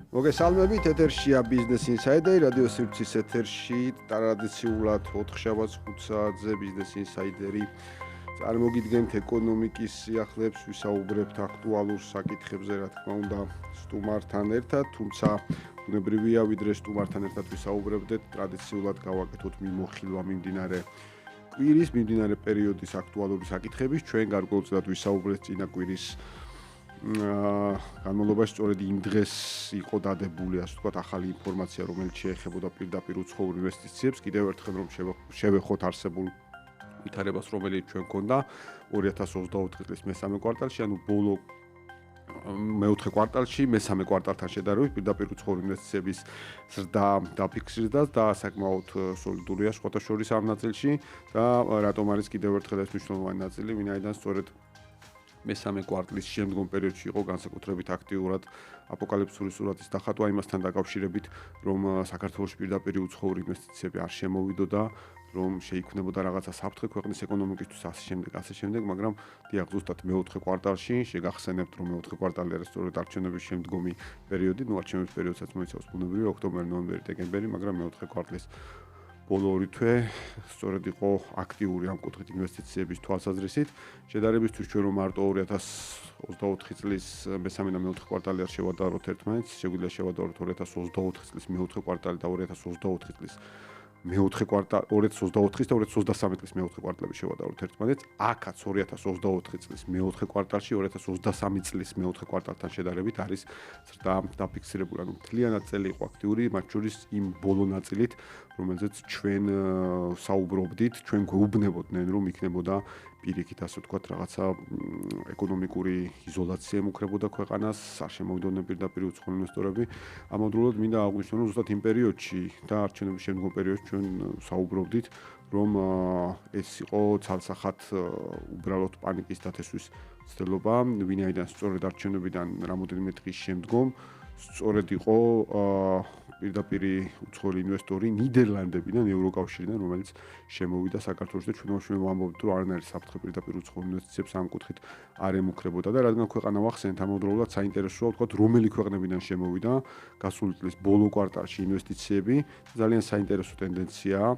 მოგესალმებით, ეთერშია Business Insider, რადიო სივრცის ეთერში ტრადიციულად 4 შაბათს 5 საათზე Business Insider-ი წარმოგიდგენთ ეკონომიკის სიახლეებს, ვისაუბრებთ აქტუალურ საკითხებზე, რა თქმა უნდა, სტუმართან ერთად, თუმცა ბუნებრივია, ვიდრე სტუმართან ერთად ვისაუბრებდეთ, ტრადიციულად გავაკეთოთ მიმოხილვა მიმდინარე კვირის, მიმდინარე პერიოდის აქტუალური საკითხების, ჩვენ გარკვეულწილად ვისაუბრეთ წინა კვირის განმავლობაში სწორედ იმ დღეს იყო დადებული, ასე ვთქვათ, ახალი ინფორმაცია, რომელიც შეეხებოდა პირდაპირ უცხოურ ინვესტიციებს, კიდევ ერთხელ რომ შევეხოთ არსებულ ვითარებას, რომელიც ჩვენ გქონდა 2024 წლის მესამე კვარტალში, ანუ ბოლო მეოთხე კვარტალში, მესამე კვარტალთან შედარებით პირდაპირ უცხოურ ინვესტიციების ზრდა დაფიქსირდა და საკმაოდ სოლიდურია სხვათა შორის ამ ნაწილში და რატომ არის კიდევ ერთხელ ეს მნიშვნელოვანი ნაწილი, ვინაიდან სწორედ მესამე კვარტლის შემდგომ პერიოდში იყო განსაკუთრებით აქტიურად აპოკალიფსური სურათის დახატვა იმასთან დაკავშირებით, რომ საქართველოს პირდაპირ უცხოური ინვესტიციები არ შემოვიდოდა, რომ შეიქმნებოდა რაღაცა საფრთხე ქვეყნის ეკონომიკისთვის ასე შემდეგ, მაგრამ დიახ, ზუსტად მეოთხე კვარტალში შეგახსენებთ, რომ მეოთხე კვარტალი არის სწორედ არჩევნების შემდგომი პერიოდი, არჩევნების პერიოდსაც მოიცავს ბუნებრივი ოქტომბერი, ნოემბერი, დეკემბერი, მაგრამ მეოთხე კვარტლის ბოლო ორი თვე სწორედ იყო აქტიური ამ კუთხით ინვესტიციების თვალსაზრისით. შედარებისთვის ჩვენ რომ მარტო 2024 წლის მესამე და მეოთხე კვარტალი არ შევადაროთ ერთმანეთს, შეგვიძლია შევადაროთ 2024 წლის მეოთხე კვარტალი და 2024 წლის მეოთხე კვარტალი 2024 და 2023 წლის მეოთხე კვარტალები შევადაროთ ერთმანეთს. აქაც 2024 წლის მეოთხე კვარტალში 2023 წლის მეოთხე კვარტალთან შედარებით არის ზრდა დაფიქსირებული. ანუ მთლიანად წელი იყო აქტიური, მათ შორის იმ ბოლო ნაწილით, რომელზეც ჩვენ საუბრობდით, ჩვენ გვეუბნებოდნენ, რომ იქნებოდა პირიქით, ასე ვთქვათ, რაღაცა ეკონომიკური იზოლაცია ემუქრებოდა ქვეყანას, არ შემოვიდოდნენ პირდაპირ უცხოელი ინვესტორები. ამავდროულად მინდა აღვნიშნო, რომ ზუსტად იმ პერიოდში და არჩევნების შემდგომ პერიოდში ჩვენ საუბრობდით, რომ ეს იყო ცალსახად უბრალოდ პანიკის დათესვის ცდელობა, ვინაიდან სწორედ არჩევნებიდან რამოდენიმე დღის შემდგომ სწორედ იყო პირდაპირ უცხოელი ინვესტორი ნიდერლანდებიდან, ევროკავშირიდან, რომელიც შემოვიდა საქართველოში და ჩვენ ვამბობთ, რომ არანაირი საფრთხე პირდაპირ უცხოელ ინვესტიციებს ამ კუთხით არ ემუქრებოდა და რადგან ქვეყანა ვახსენეთ, ამავდროულად საინტერესოა ვთქვათ, რომელი ქვეყნებიდან შემოვიდა გასული წლის ბოლო კვარტალში ინვესტიციები. ძალიან საინტერესო ტენდენციაა,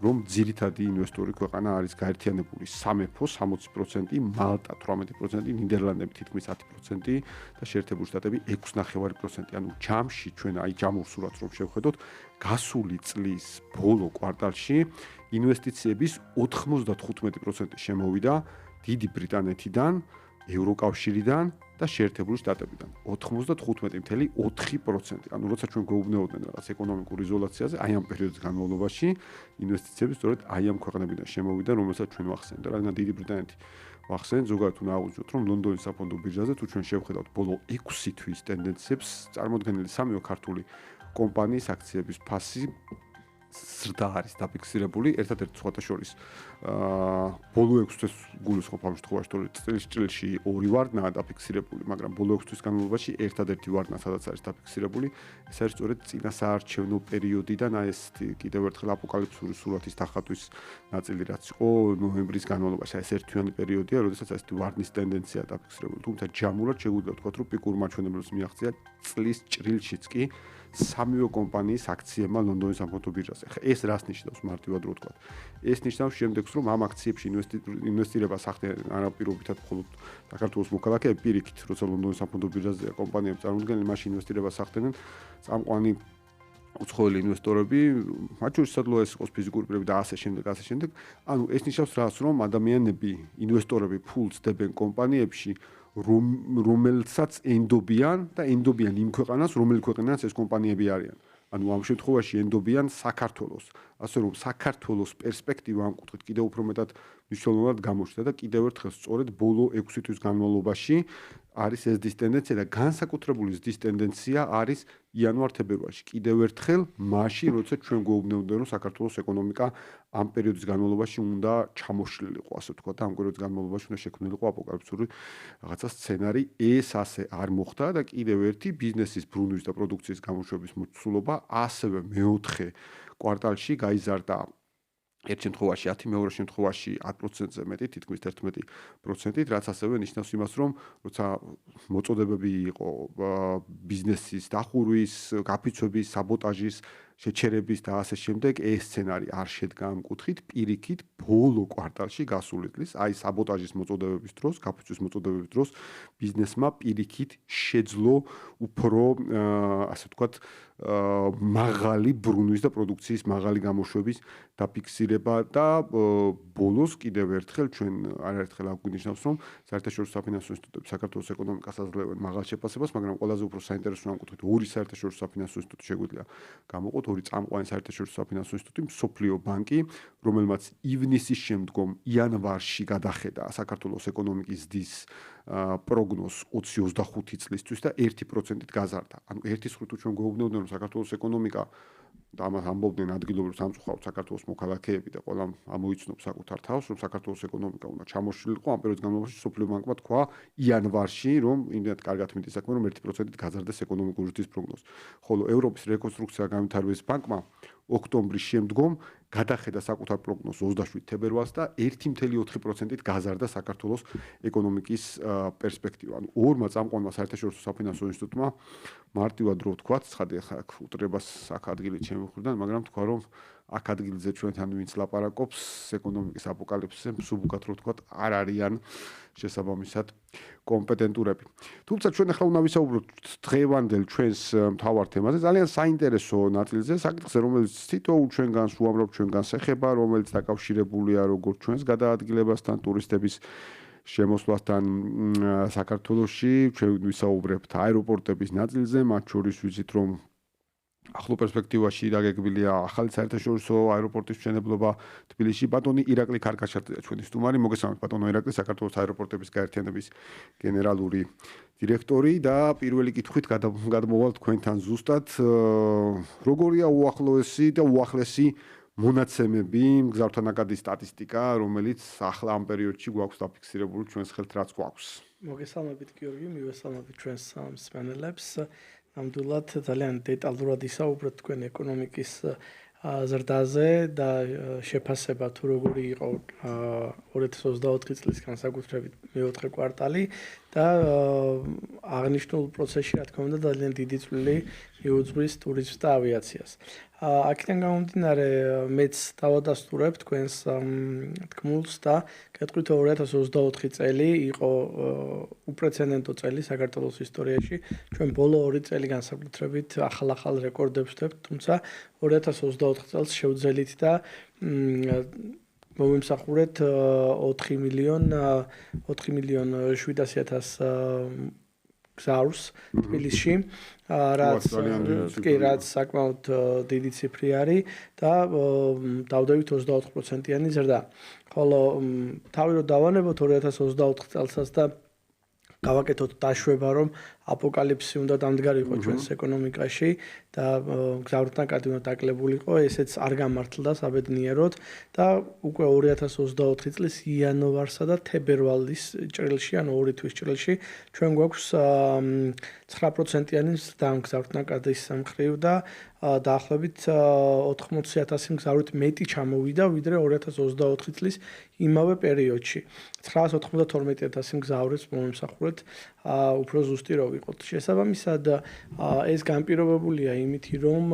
რომ ძირითადი ინვესტორი ქვეყანა არის გაერთიანებული სამეფო 60%, მალტა 18%, ნიდერლანდები თითქმის 10% და შეერთებული შტატები 6.5%. ანუ ჯამში ჩვენ ჯამურ სურათს რომ შევხედოთ, გასული წლის ბოლო კვარტალში ინვესტიციების 95% შემოვიდა დიდი ბრიტანეთიდან, ევროკავშირიდან და შეერთებული შტატებიდან. 95.4%. ანუ როცა ჩვენ გვეუბნებოდნენ რაღაც ეკონომიკურ იზოლაციაზე, აი ამ პერიოდის განმავლობაში ინვესტიციები სწორედ აი ამ ქვეყნებიდან შემოვიდა, რომელსაც ჩვენ ვახსენეთ. რადგან დიდი ბრიტანეთი ვახსენეთ, ზოგადად უნდა აღვნიშნოთ, რომ ლონდონის საფონდო ბირჟაზე თუ ჩვენ შევხედავთ ბოლო 6 თვის ტენდენციებს, წარმოდგენილი სამივე ქართული კომპანიის აქციების ფასი ზრდა არის დაფიქსირებული, ერთადერთი სხვათა შორის ბოლო 6 თვის გულისხმობ ამ შემთხვევაში, რომ წელში 2 ვარდნაა დაფიქსირებული, მაგრამ ბოლო 6 თვის განმავლობაში ერთადერთი ვარდნა სადაც არის დაფიქსირებული, ეს არის სწორედ წინასაარჩევნო პერიოდიდან, აი ეს კიდევ ერთხელ აპოკალიფსური სურათის დახატვის ნაწილი, რაც იყო ნოემბრის განმავლობაში, ეს ერთთვიანი პერიოდია, როდესაც ეს ვარდნის ტენდენციაა დაფიქსირებული. თუმცა ჯამურად შეგვიძლია ვთქვათ, რომ პიკურ მაჩვენებლებს მიაღწია წლის ჭრილშიც კი სამივე კომპანიის აქციებმა ლონდონის საფონდო ბირჟაზე. ეს რას ნიშნავს მარტივად რო ვთქვათ? ეს ნიშნავს შემდეგს, რომ ამ აქციებში ინვესტირებას ახდენენ არაპირობითად მხოლოდ საქართველოს მოქალაქეები, პირიქით, როცა ლონდონის საფონდო ბირჟაზე კომპანიები წარმოადგენენ, მაშინ ინვესტირებას ახდენენ წამყვანი უცხოელი ინვესტორები, მათ შორის სადღაც ეს იყოს ფიზიკური პირები და ასე შემდეგ. ანუ ეს ნიშნავს რას, რომ ადამიანები, ინვესტორები ფულს დებენ კომპანიებში, რომელსაც ენდობიან და ენდობიან იმ ქვეყანას, რომელი ქვეყანაც ეს კომპანიები არიან. ანუ ამ შემთხვევაში ენდობიან საქართველოს. ასე რომ საქართველოს პერსპექტივა ამ კუთხით კიდევ უფრო მეტად მნიშვნელოვნად გამოჩნდა და კიდევ ერთხელ სწორედ ბოლო 6 თვის განმავლობაში არის ეს ზრდის ტენდენცია და განსაკუთრებული ზრდის ტენდენცია არის იანვარ-თებერვალში. კიდევ ერთხელ მაშინ, როცა ჩვენ გვეუბნებოდნენ, რომ საქართველოს ეკონომიკა ამ პერიოდის განმავლობაში უნდა ჩამოშლილიყო, ასე ვთქვათ, ამ პერიოდის განმავლობაში უნდა შექმნილიყო აპოკალიფსური რაღაცა სცენარი. ეს ასე არ მოხდა და კიდევ ერთი ბიზნესის ბრუნვის და პროდუქციის გამოშვების მოცულობა ასევე მეოთხე კვარტალში გაიზარდა ერთ შემთხვევაში 10, მეორე შემთხვევაში 10%-ზე მეტი, თითქმის 11%-ით, რაც ასევე ნიშნავს იმას, რომ როცა მოწოდებები იყო ბიზნესის დახურვის, გაფიცვების, საბოტაჟის, შეჩერების და ასე შემდეგ, ეს სცენარი არ შედგა ამ კუთხით, პირიქით ბოლო კვარტალში გასული წლის, აი საბოტაჟის მოწოდებების დროს, გაფიცვის მოწოდებების დროს ბიზნესმა პირიქით შეძლო უფრო ასე ვთქვათ მაღალი ბრუნვის და პროდუქციის მაღალი გამოშვების დაფიქსირება და ბოლოს კიდევ ერთხელ ჩვენ არაერთხელ აგვინიშნავს, რომ საერთაშორისო საფინანსო ინსტიტუტები საქართველოს ეკონომიკას აძლევენ მაღალ შეფასებას, მაგრამ ყველაზე უფრო საინტერესო ამ კუთხით ორი საერთაშორისო საფინანსო ინსტიტუტი შეგვიძლია გამოყოთ, ორი წამყვანი საერთაშორისო საფინანსო ინსტიტუტი, მსოფლიო ბანკი, რომელმაც ივნისის შემდგომ იანვარში გადახედა საქართველოს ეკონომიკის ზრდის პროგნოზს 20-25 წლისთვის და 1%-ით გაზარდა. ანუ 1/5 თუ ჩვენ გვეუბნებოდნენ, რომ საქართველოს ეკონომიკა და ამას ამბობდნენ ადგილობრივ სამწუხაროდ საქართველოს მოქალაქეები და ყველა ამოიცნობს საკუთარ თავს, რომ საქართველოს ეკონომიკა უნდა ჩამოშლილიყო. ამ პერიოდის განმავლობაში სოფლიო ბანკმა თქვა იანვარში, რომ იმდენად კარგად მიდის საქმე, რომ 1%-ით გაზარდეს ეკონომიკური ზრდის პროგნოზი. ხოლო ევროპის რეკონსტრუქცია განვითარების ბანკმა ოქტომბრის შემდგომ გადახედა საკუთარ პროგნოზს 27 თებერვალს და 1.4%-ით გაზარდა საქართველოს ეკონომიკის პერსპექტივა. ანუ ორმა წამყვანმა საერთაშორისო საფინანსო ინსტიტუტმა მარტივად რო ვთქვათ, ცხადია ხა უტრებას აქ ადგილი ჩემი მხრიდან, მაგრამ თქვა რომ აქ ადგილზე ჩვენთან ვინც ლაპარაკობს ეკონომიკის აპოკალიფსზე, მსუბუქად რო ვთქვათ, არ არიან შესაბამისად კომპეტენტურები. თუმცა ჩვენ ახლა უნდა ვისაუბროთ დღევანდელ ჩვენს მთავარ თემაზე, ძალიან საინტერესო ნაწილზე, საკითხზე, რომელიც თითოეულ ჩვენგანს, უამრავ ჩვენგანს ეხება, რომელიც დაკავშირებულია როგორც ჩვენს გადაადგილებასთან, ტურისტების შემოსვლასთან საქართველოში, ჩვენ ვისაუბრებთ აეროპორტების ნაწილზე, მათ შორის ვიცით, რომ ახლო პერსპექტივაში დაგეგმილია ახალი საერთაშორისო აეროპორტის მშენებლობა თბილისში. ბატონი ირაკლი ქარქაშაძეა ჩვენი სტუმარი. მოგესალმებით ბატონო ირაკლი, საქართველოს აეროპორტების გაერთიანების გენერალური დირექტორი და პირველი კითხვით გადმოვალ თქვენთან ზუსტად როგორია უახლოესი და უახლესი მონაცემები, მგზავრთა ნაკადის სტატისტიკა, რომელიც ახლა ამ პერიოდში გვაქვს დაფიქსირებული ჩვენს ხელთ რაც გვაქვს. მოგესალმებით გიორგი, მივესალმებით ჩვენს მსმენელებს. ნამდვილად ძალიან დეტალურად ისაუბროთ თქვენ ეკონომიკის ზრდაზე და შეფასება თუ როგორი იყო 2024 წლის განსაკუთრებით მეოთხე კვარტალი და აღნიშნულ პროცესში რა თქმა უნდა ძალიან დიდი წვლილი მიუძღვის ტურიზმს და ავიაციას. აქედან გამომდინარე მეც დავადასტურებ თქვენს თქმულს და გეტყვით 2024 წელი იყო უპრეცედენტო წელი საქართველოს ისტორიაში. ჩვენ ბოლო 2 წელი განსაკუთრებით ახალ რეკორდებს ვხვდებთ, თუმცა 2024 წელს შევძელით და მომიმსახურეთ 4 მილიონ 700,000 გზავრს თბილისში, რაც საკმაოდ დიდი ციფრი არის და დავდებით 24%-იანი ზრდა. ხოლო თავი რომ დავანებოთ 2024 წელსაც და გავაკეთოთ დაშვება, რომ აპოკალიფსი უნდა დამდგარიყო ჩვენს ეკონომიკაში და გზავრთა ნაკადი უნდა დაკლებულიყო, ესეც არ გამართლდა საბედნიეროდ და უკვე 2024 წლის იანვარსა და თებერვალის ჭრილში, ანუ 2 თვის ჭრილში ჩვენ გვაქვს 9%-იანი ზრდა გზავრთა ნაკადის მხრივ და დაახლოებით 80,000 მგზავრით მეტი ჩამოვიდა, ვიდრე 2024 წლის იმავე პერიოდში. 992,000 მგზავრს მომიმსახურეთ, უფრო ზუსტი რო ვიყოთ. შესაბამისად, ეს განპირობებულია იმით, რომ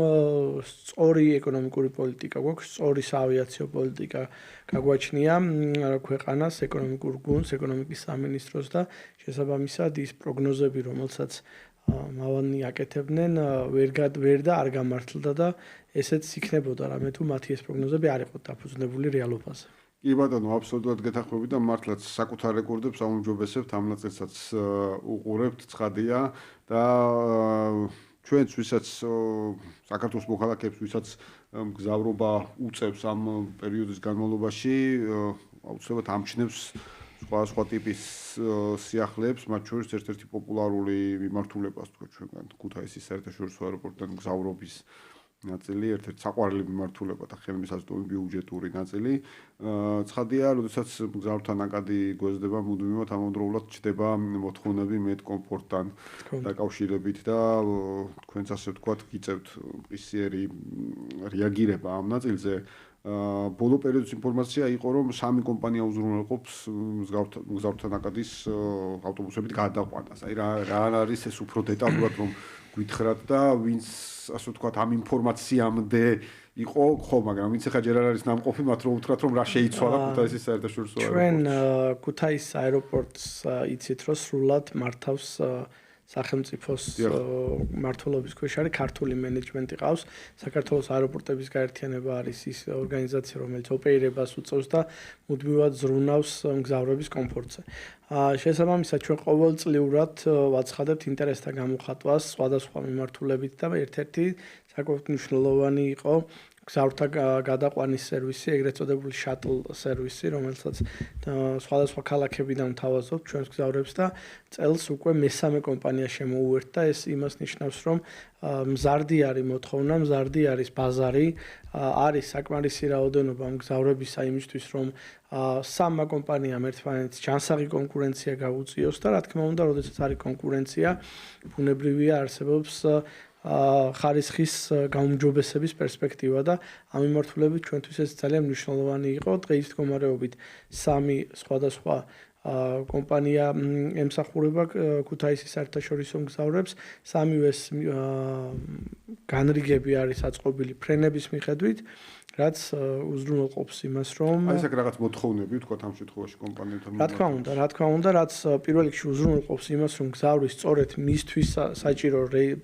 სწორი ეკონომიკური პოლიტიკა გვაქვს, სწორი საავიაციო პოლიტიკა გაგვაჩნია ქვეყანას, ეკონომიკურ გუნდს, ეკონომიკის სამინისტროს და შესაბამისად ის პროგნოზები, რომელსაც მავანი აკეთებდნენ, ვერ და არ გამართლდა და ესეც იქნებოდა რამე თუ მათი ეს პროგნოზები არ იყო დაფუძნებული რეალობაზე. კი ბატონო, აბსოლუტურად გეთანხმებით და მართლაც საკუთარ რეკორდებს აუმჯობესებთ, ამ ნაწილსაც უყურებთ, ცხადია და ჩვენც ვისაც საქართველოს მოქალაქეებს, ვისაც მგზავრობა უწევს ამ პერიოდის განმავლობაში, აუცილებლად ამჩნევს სხვა ტიპის სიახლეებს, მათ შორის ერთ-ერთი პოპულარული მიმართულებას თქვა ჩვენგან ქუთაისის საერთაშორისო აეროპორტიდან მგზავრობის ნაწილი, ერთ-ერთი საყვარელი მიმართულება და ხელმისაწვდომი ბიუჯეტური ნაწილი. ცხადია, როდესაც მგზავრთა ნაკადი გვეძდება, მუდმივად ამავდროულად ჩდება მოთხოვნები მეტ კომფორტთან დაკავშირებით და თქვენც ასე ვთქვათ, გიწევთ პისიერი რეაგირება ამ ნაწილზე. ბოლო პერიოდის ინფორმაცია იყო, რომ 3 კომპანია უზრუნველყოფს მგზავრთა ნაკადის ავტობუსებით გადაყვანას. აი რა არის ეს უფრო დეტალურად რომ გითხრათ და ვინც ასე ვთქვათ ამ ინფორმაციამდე იყო, ხო, მაგრამ ვინც ახლა ჯერ არ არის ნამყოფი, მათ რო უთხრათ რომ რა შეიცვალა ქუთაისის საერთაშორისო აეროპორტში. ჩვენ ქუთაისის აეროპორტს იცით რომ სრულად მართავს სახელმწიფოს მმართველობის ქვეშ არის ქართული მენეჯმენტი ყავს. საქართველოს აეროპორტების გაერთიანება არის ის ორგანიზაცია, რომელიც ოპერირებას უწევს და მუდმივად ზრუნავს მგზავრების კომფორტზე. შესაბამისად, ჩვენ ყოველწლიურად ვაცხადებთ ინტერესთა გამოხატვას სხვადასხვა მიმართულებით და ერთ-ერთი საკმაოდ მნიშვნელოვანი იყო მგზავრთა გადაყვანის სერვისი, ეგრეთ წოდებული შატლ სერვისი, რომელსაც სხვადასხვა ქალაქებიდან ვთავაზობთ ჩვენს მგზავრებს და წელს უკვე მესამე კომპანია შემოუერთდა. ეს იმას ნიშნავს, რომ მზარდი არის მოთხოვნა, მზარდი არის ბაზარი, არის საკმარისი რაოდენობა მგზავრებისა იმისთვის, რომ სამმა კომპანიამ ერთმანეთს ჯანსაღი კონკურენცია გაუწიოს და რა თქმა უნდა, როდესაც არის კონკურენცია, ბუნებრივია არსებობს ხარისხის გაუმჯობესების პერსპექტივა და ამ მიმართულებით ჩვენთვის ეს ძალიან მნიშვნელოვანი იყო. დღეის მდგომარეობით 3 სხვადასხვა კომპანია ემსახურება ქუთაისის საერთაშორისო მგზავრებს. 3-ვეს განრიგები არის აწყობილი ფრენების მიხედვით, რაც უზრუნველყოფს იმას, რომ აი ეს რაღაც მოთხოვნები ვთქვათ ამ შემთხვევაში კომპანიებთან. რა თქმა უნდა, რაც პირველ რიგში უზრუნველყოფს იმას, რომ მგზავრი სწორედ მისთვის საჭირო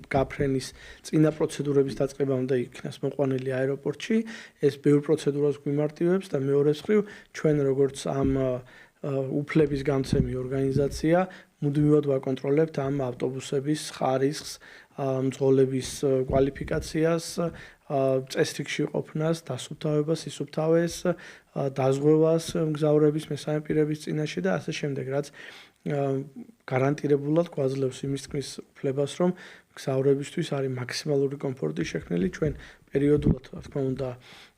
გაფრენის წინა პროცედურების დაწყება უნდა იქნას მოყვანილი აეროპორტში. ეს ბევრ პროცედურას გვიმარტივებს და მეორე მხრივ ჩვენ როგორც ამ უფლების გამცემი ორგანიზაცია მუდმივად ვაკონტროლებთ ამ ავტობუსების ხარისხს, მძღოლების კვალიფიკაციას, წესრიგში ყოფნას, დასუფთავებას, სისუფთავეს, დაზღვევას მგზავრების მესამე პირების წინაშე და ასე შემდეგ, რაც გარანტირებულად გვაძლევს იმის თქმის უფლებას, რომ მგზავრებისთვის არის მაქსიმალური კომფორტი შექმნილი. ჩვენ პერიოდულად, რა თქმა უნდა,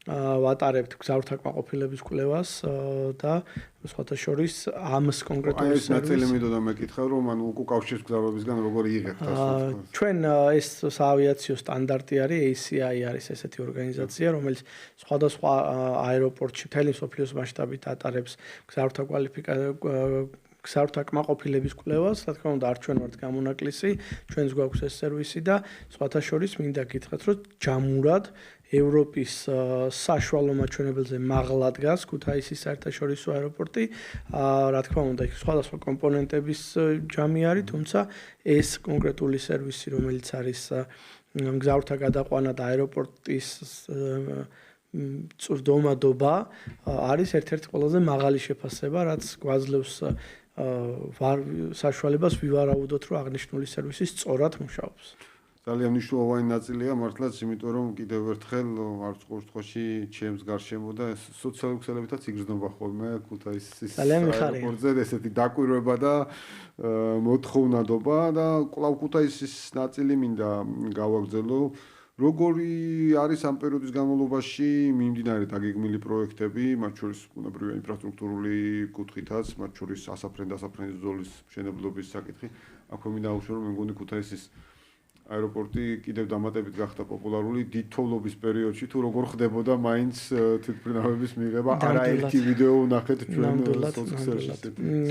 ვატარებთ მგზავრთა კმაყოფილების კვლევას და სხვათა შორის ამს კონკრეტულ ეს ნაწილი მინდოდა მეკითხა, რომ ანუ უკავშირს მგზავრებისგან როგორი იღებთ ასე. ჩვენ ეს საავიაციო სტანდარტი არის, ACI არის ესეთი ორგანიზაცია, რომელიც სხვადასხვა აეროპორტში მთელი მსოფლიოს მასშტაბით ატარებს მგზავრთა კმაყოფილების კვლევას. რა თქმა უნდა, არ ჩვენ ვართ გამონაკლისი, ჩვენს გვაქვს ეს სერვისი და სხვათა შორის მინდა გითხრათ, რომ ჯამურად ევროპის საშუალო მაჩვენებელზე მაღლა დგას ქუთაისის საერთაშორისო აეროპორტი. რა თქმა უნდა, იქ სხვადასხვა კომპონენტების ჯამი არის, თუმცა ეს კონკრეტული სერვისი, რომელიც არის მგზავრთა გადაყვანა და აეროპორტის წვდომადობა, არის ერთ-ერთი ყველაზე მაღალი შეფასება, რაც გვაძლევს საშუალებას ვივარაუდოთ, რომ აღნიშნული სერვისი სწორად მუშაობს. ძალიან მნიშვნელოვანი ნაწილია მართლაც, იმიტომ რომ კიდევ ერთხელ არც ყოველ შემთხვევაში ჩემს გარშემო და სოციალური ქსელებითაც იგრძნობა ხოლმე ქუთაისის აეროპორტზე ესეთი დაკვირვება და მოთხოვნადობა და კვლავ ქუთაისის ნაწილი მინდა გავაგრძელო. როგორი არის ამ პერიოდის განმავლობაში მიმდინარე დაგეგმილი პროექტები, მათ შორის ბუნებრივია ინფრასტრუქტურული კუთხითაც, მათ შორის ასაფრენ-დასაფრენის ზოლის მშენებლობის საკითხი. აქვე მინდა აუშვრო, რომ მე მგონი ქუთაისის აეროპორტი კიდევ დამატებით გახდა პოპულარული დიდ თოვლობის პერიოდში, თუ როგორ ხდებოდა მაინც თვითმფრინავების მიღება. არაერთი ვიდეო ვნახეთ ჩვენ სოციალურ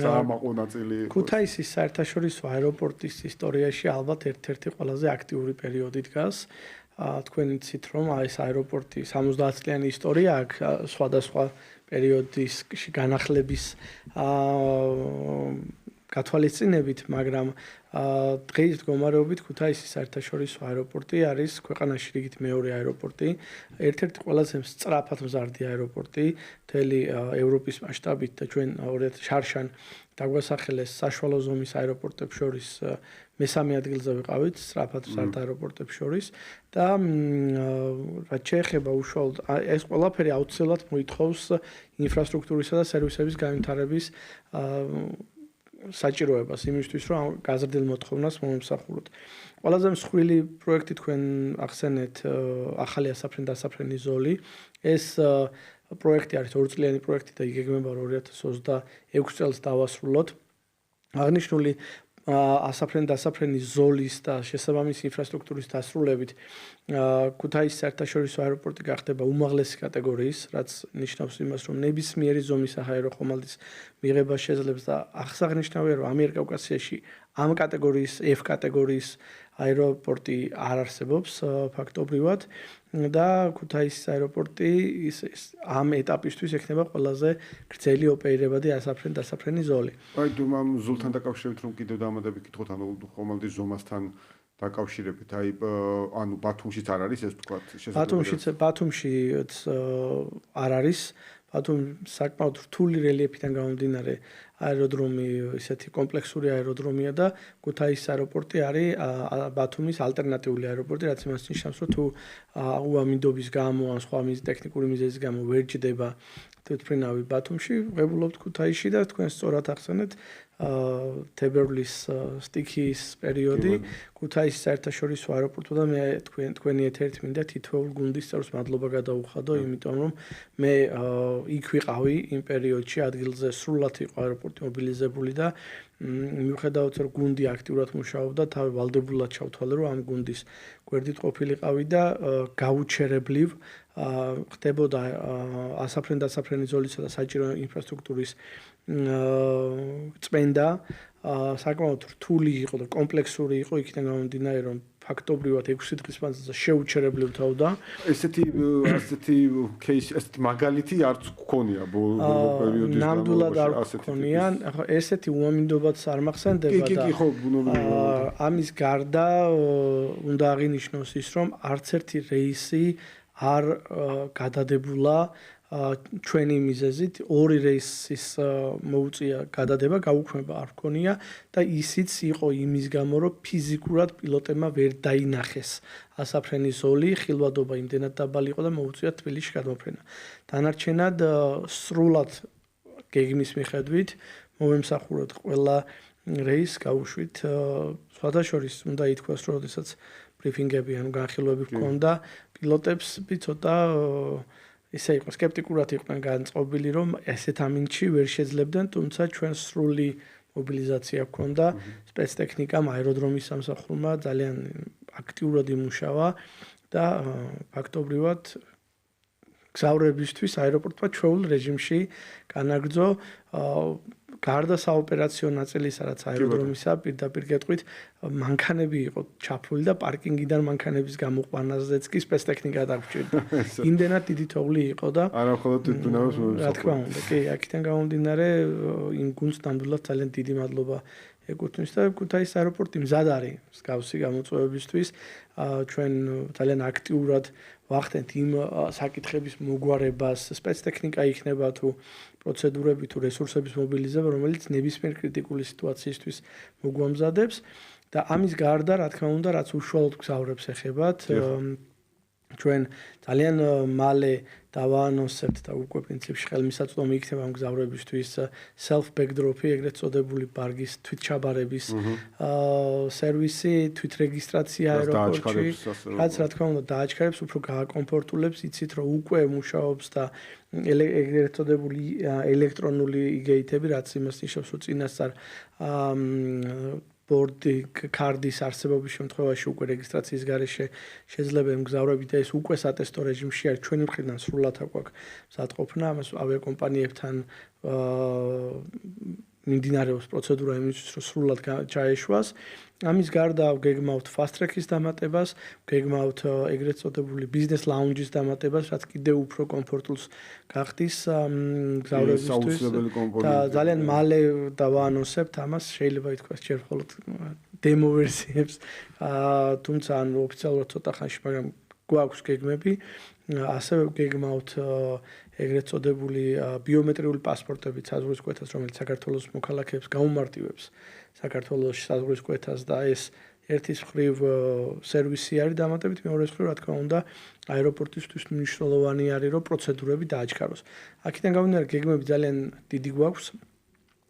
საამაყო ნაწილი იყო. ქუთაისის საერთაშორისო აეროპორტის ისტორიაში ალბათ ერთ-ერთი ყველაზე აქტიური პერიოდი დგას. თქვენ იცით, რომ ეს აეროპორტი 70 წლიანი ისტორია აქვს, სხვადასხვა პერიოდისში განახლების გათვალისწინებით, მაგრამ დღეის მდგომარეობით ქუთაისის საერთაშორისო აეროპორტი არის ქვეყანაში რიგით მეორე აეროპორტი, ერთ-ერთი ყველაზე სწრაფად მზარდი აეროპორტი მთელი ევროპის მასშტაბით და ჩვენ 2000 შარშან დაგვასახელეს საშუალო ზომის აეროპორტებს შორის მესამე ადგილზე ვიყავით სწრაფად მზარდ აეროპორტებს შორის და რაც შეეხება უშუალოდ ეს ყველაფერი აუცილებლად მოითხოვს ინფრასტრუქტურისა და სერვისების განვითარების საჭიროებას იმისთვის, რომ გაზრდილ მოთხოვნას მომსახუროთ. ყველაზე მსხვილი პროექტი თქვენ ახსენეთ ახალი ასაფრენ-დასაფრენი ზოლი. ეს პროექტი არის 2 წლიანი პროექტი და იგეგმება 2026 წელს დავასრულოთ. აღნიშნული ასაფრენ-დასაფრენი ზოლის და შესაბამისი ინფრასტრუქტურის დასრულებით ქუთაისის საერთაშორისო აეროპორტი გახდება უმაღლესი კატეგორიის, რაც ნიშნავს იმას, რომ ნებისმიერი ზომის საჰაერო ხომალდის მიღება შეძლებს და აღსანიშნავია, რომ ამიერკავკასიაში ამ კატეგორიის F კატეგორიის აეროპორტი არ არსებობს ფაქტობრივად და ქუთაისის აეროპორტი ამ ეტაპისთვის ექნება ყველაზე გრძელი ოპერირებადი ასაფრენ-დასაფრენი ზოლი. აი ამ ზოლთან დაკავშირებით რომ კიდევ დამატებით კითხოთ, ანუ ხომალდის ზომასთან დაკავშირებით, აი ანუ ბათუმშიც არ არის ეს თქვა შესაძლებელი. ბათუმშიც არ არის. ბათუმი საკმაოდ რთული რელიეფიდან გამომდინარე აეროდრომი, ისეთი კომპლექსური აეროდრომია და ქუთაისის აეროპორტი არის ბათუმის ალტერნატიული აეროპორტი, რაც იმას ნიშნავს, რომ თუ უამინდობის გამო ან სხვა ტექნიკური მიზეზის გამო ვერ ჯდება თვითმფრინავი ბათუმში, ვღებულობთ ქუთაისში და თქვენ სწორად ახსენეთ თებერვლის სტიქიის პერიოდი ქუთაისის საერთაშორისო აეროპორტო და მე თქვენი ეთერით მინდა თითოეულ გუნდის წევრს მადლობა გადაუხადო, იმიტომ რომ მე იქ ვიყავი იმ პერიოდში ადგილზე სრულად იყო აეროპორტი მობილიზებული და მიუხედავად რომ გუნდი აქტიურად მუშაობდა, თავი ვალდებულად ჩავთვალე რომ ამ გუნდის გვერდით ყოფილიყავი და გაუჩერებლივ ხდებოდა ასაფრენ-დასაფრენი ზოლისა და საჭირო ინფრასტრუქტურის წმენდა საკმაოდ რთული იყო და კომპლექსური იყო იქიდან გამომდინარე რომ ფაქტობრივად 6 დღის მანძილზე შეუჩერებლივ თავდა. ესეთი кейსი, ესეთი მაგალითი არც გქონია პერიოდის ნამდვილად არ გქონია. ახლა ესეთი უამინდობაც არ მახსენდება და კი, ხო, ამის გარდა უნდა აღინიშნოს ის რომ არც ერთი რეისი არ გადადებულა ჩვენი მიზეზით 2 რეისის მოუწია გადადება, გაუქმება არ გქონია და ისიც იყო იმის გამო, რომ ფიზიკურად პილოტებმა ვერ დაინახეს ასაფრენი ზოლი, ხილვადობა იმდენად დაბალი იყო და მოუწია თბილისში გადმოფრენა. დანარჩენად სრულად გეგმის მიხედვით მომემსახუროთ ყველა რეისს, გავუშვით სხვადასხვა უნდა ითქვას, რომ შესაძაც ბრიფინგები ანუ განხილვები ჰქონდა პილოტებს ცოტა ისე იყო სკეპტიკურად იყვნენ განწყობილი რომ ესეთ ამინდში ვერ შეძლებდნენ თუმცა ჩვენ სრული მობილიზაცია ჰქონდა სპეცტექნიკამ აეროდრომის სამსახურმა ძალიან აქტიურად იმუშავა და ფაქტობრივად გზავრებისთვის აეროპორტმა ჩვეულ რეჟიმში განაგრძო გარდა საოპერაციო ნაწილისა, რაც აეროდრომისა პირდაპირ გეტყვით, მანქანები იყო ჩაფლული და პარკინგიდან მანქანების გამოყვანაზეც კი სპეცტექნიკა დაგვრჩერდა. იმდენად დიდი თოვლი იყო და არა მხოლოდ თვითმფრინავის რა თქმა უნდა, კი, აქედან გამომდინარე იმ გუნდს ნამდვილად ძალიან დიდი მადლობა ეკუთვნის და ქუთაისის აეროპორტი მზად არის მსგავსი გამოწვევებისთვის. ჩვენ ძალიან აქტიურად ვახდენთ იმ საკითხების მოგვარებას, სპეცტექნიკა იქნება თუ პროცედურები თუ რესურსების მობილიზება, რომელიც ნებისმიერ კრიტიკული სიტუაციისთვის მოგვამზადებს და ამის გარდა, რა თქმა უნდა, რაც უშუალოდ გზავრებს ეხებათ, ჩვენ ძალიან მალე დავაანონსებთ და უკვე პრინციპში ხელმისაწვდომი იქნება ამ გზავრებისთვის self backdrop-ი, ეგრეთ წოდებული ბარგის თვითჩაბარების სერვისი, თვითრეგისტრაცია აეროპორტში, რაც რა თქმა უნდა დააჩქარებს, უფრო გააკომფორტულებს, იცით რომ უკვე მუშაობს და ეგრეთ წოდებული ელექტრონული იგეითები, რაც იმას ნიშნავს, რომ წინასწარ ბორდი კარდის არსებობის შემთხვევაში უკვე რეგისტრაციის გარეშე შეიძლება მგზავრები და ეს უკვე სატესტო რეჟიმში არის ჩვენი მხრიდან სრულად აქვთ მზადყოფნა ამას ავიაკომპანიებთან მიმდინარეობს პროცედურა იმისთვის რომ სრულად ჩაეშვას ამის გარდა გეგმავთ fast track-ის დამატებას გეგმავთ ეგრეთ წოდებული business lounge-ის დამატებას რაც კიდევ უფრო კომფორტულს გახდის მგზავრებისთვის და ძალიან მალე დავაანონსებთ ამას შეიძლება ითქვას ჯერ მხოლოდ demo ვერსიებს თუმცა ანუ ოფიციალურად ცოტა ხანში მაგრამ გვაქვს გეგმები ასევე გეგმავთ ეგრეთ წოდებული ბიომეტრიული პასპორტები საზღვრის კვეთას რომელიც საქართველოს მოქალაქეებს გაუმარტივებს საქართველოს საზღვრის კვეთას და ეს ერთის მხრივ სერვისი არის დამატებით მეორეს მხრივ რა თქმა უნდა აეროპორტისთვის მნიშვნელოვანი არის რომ პროცედურები დააჩქაროს. აქედან გამომდინარე გეგმები ძალიან დიდი გვაქვს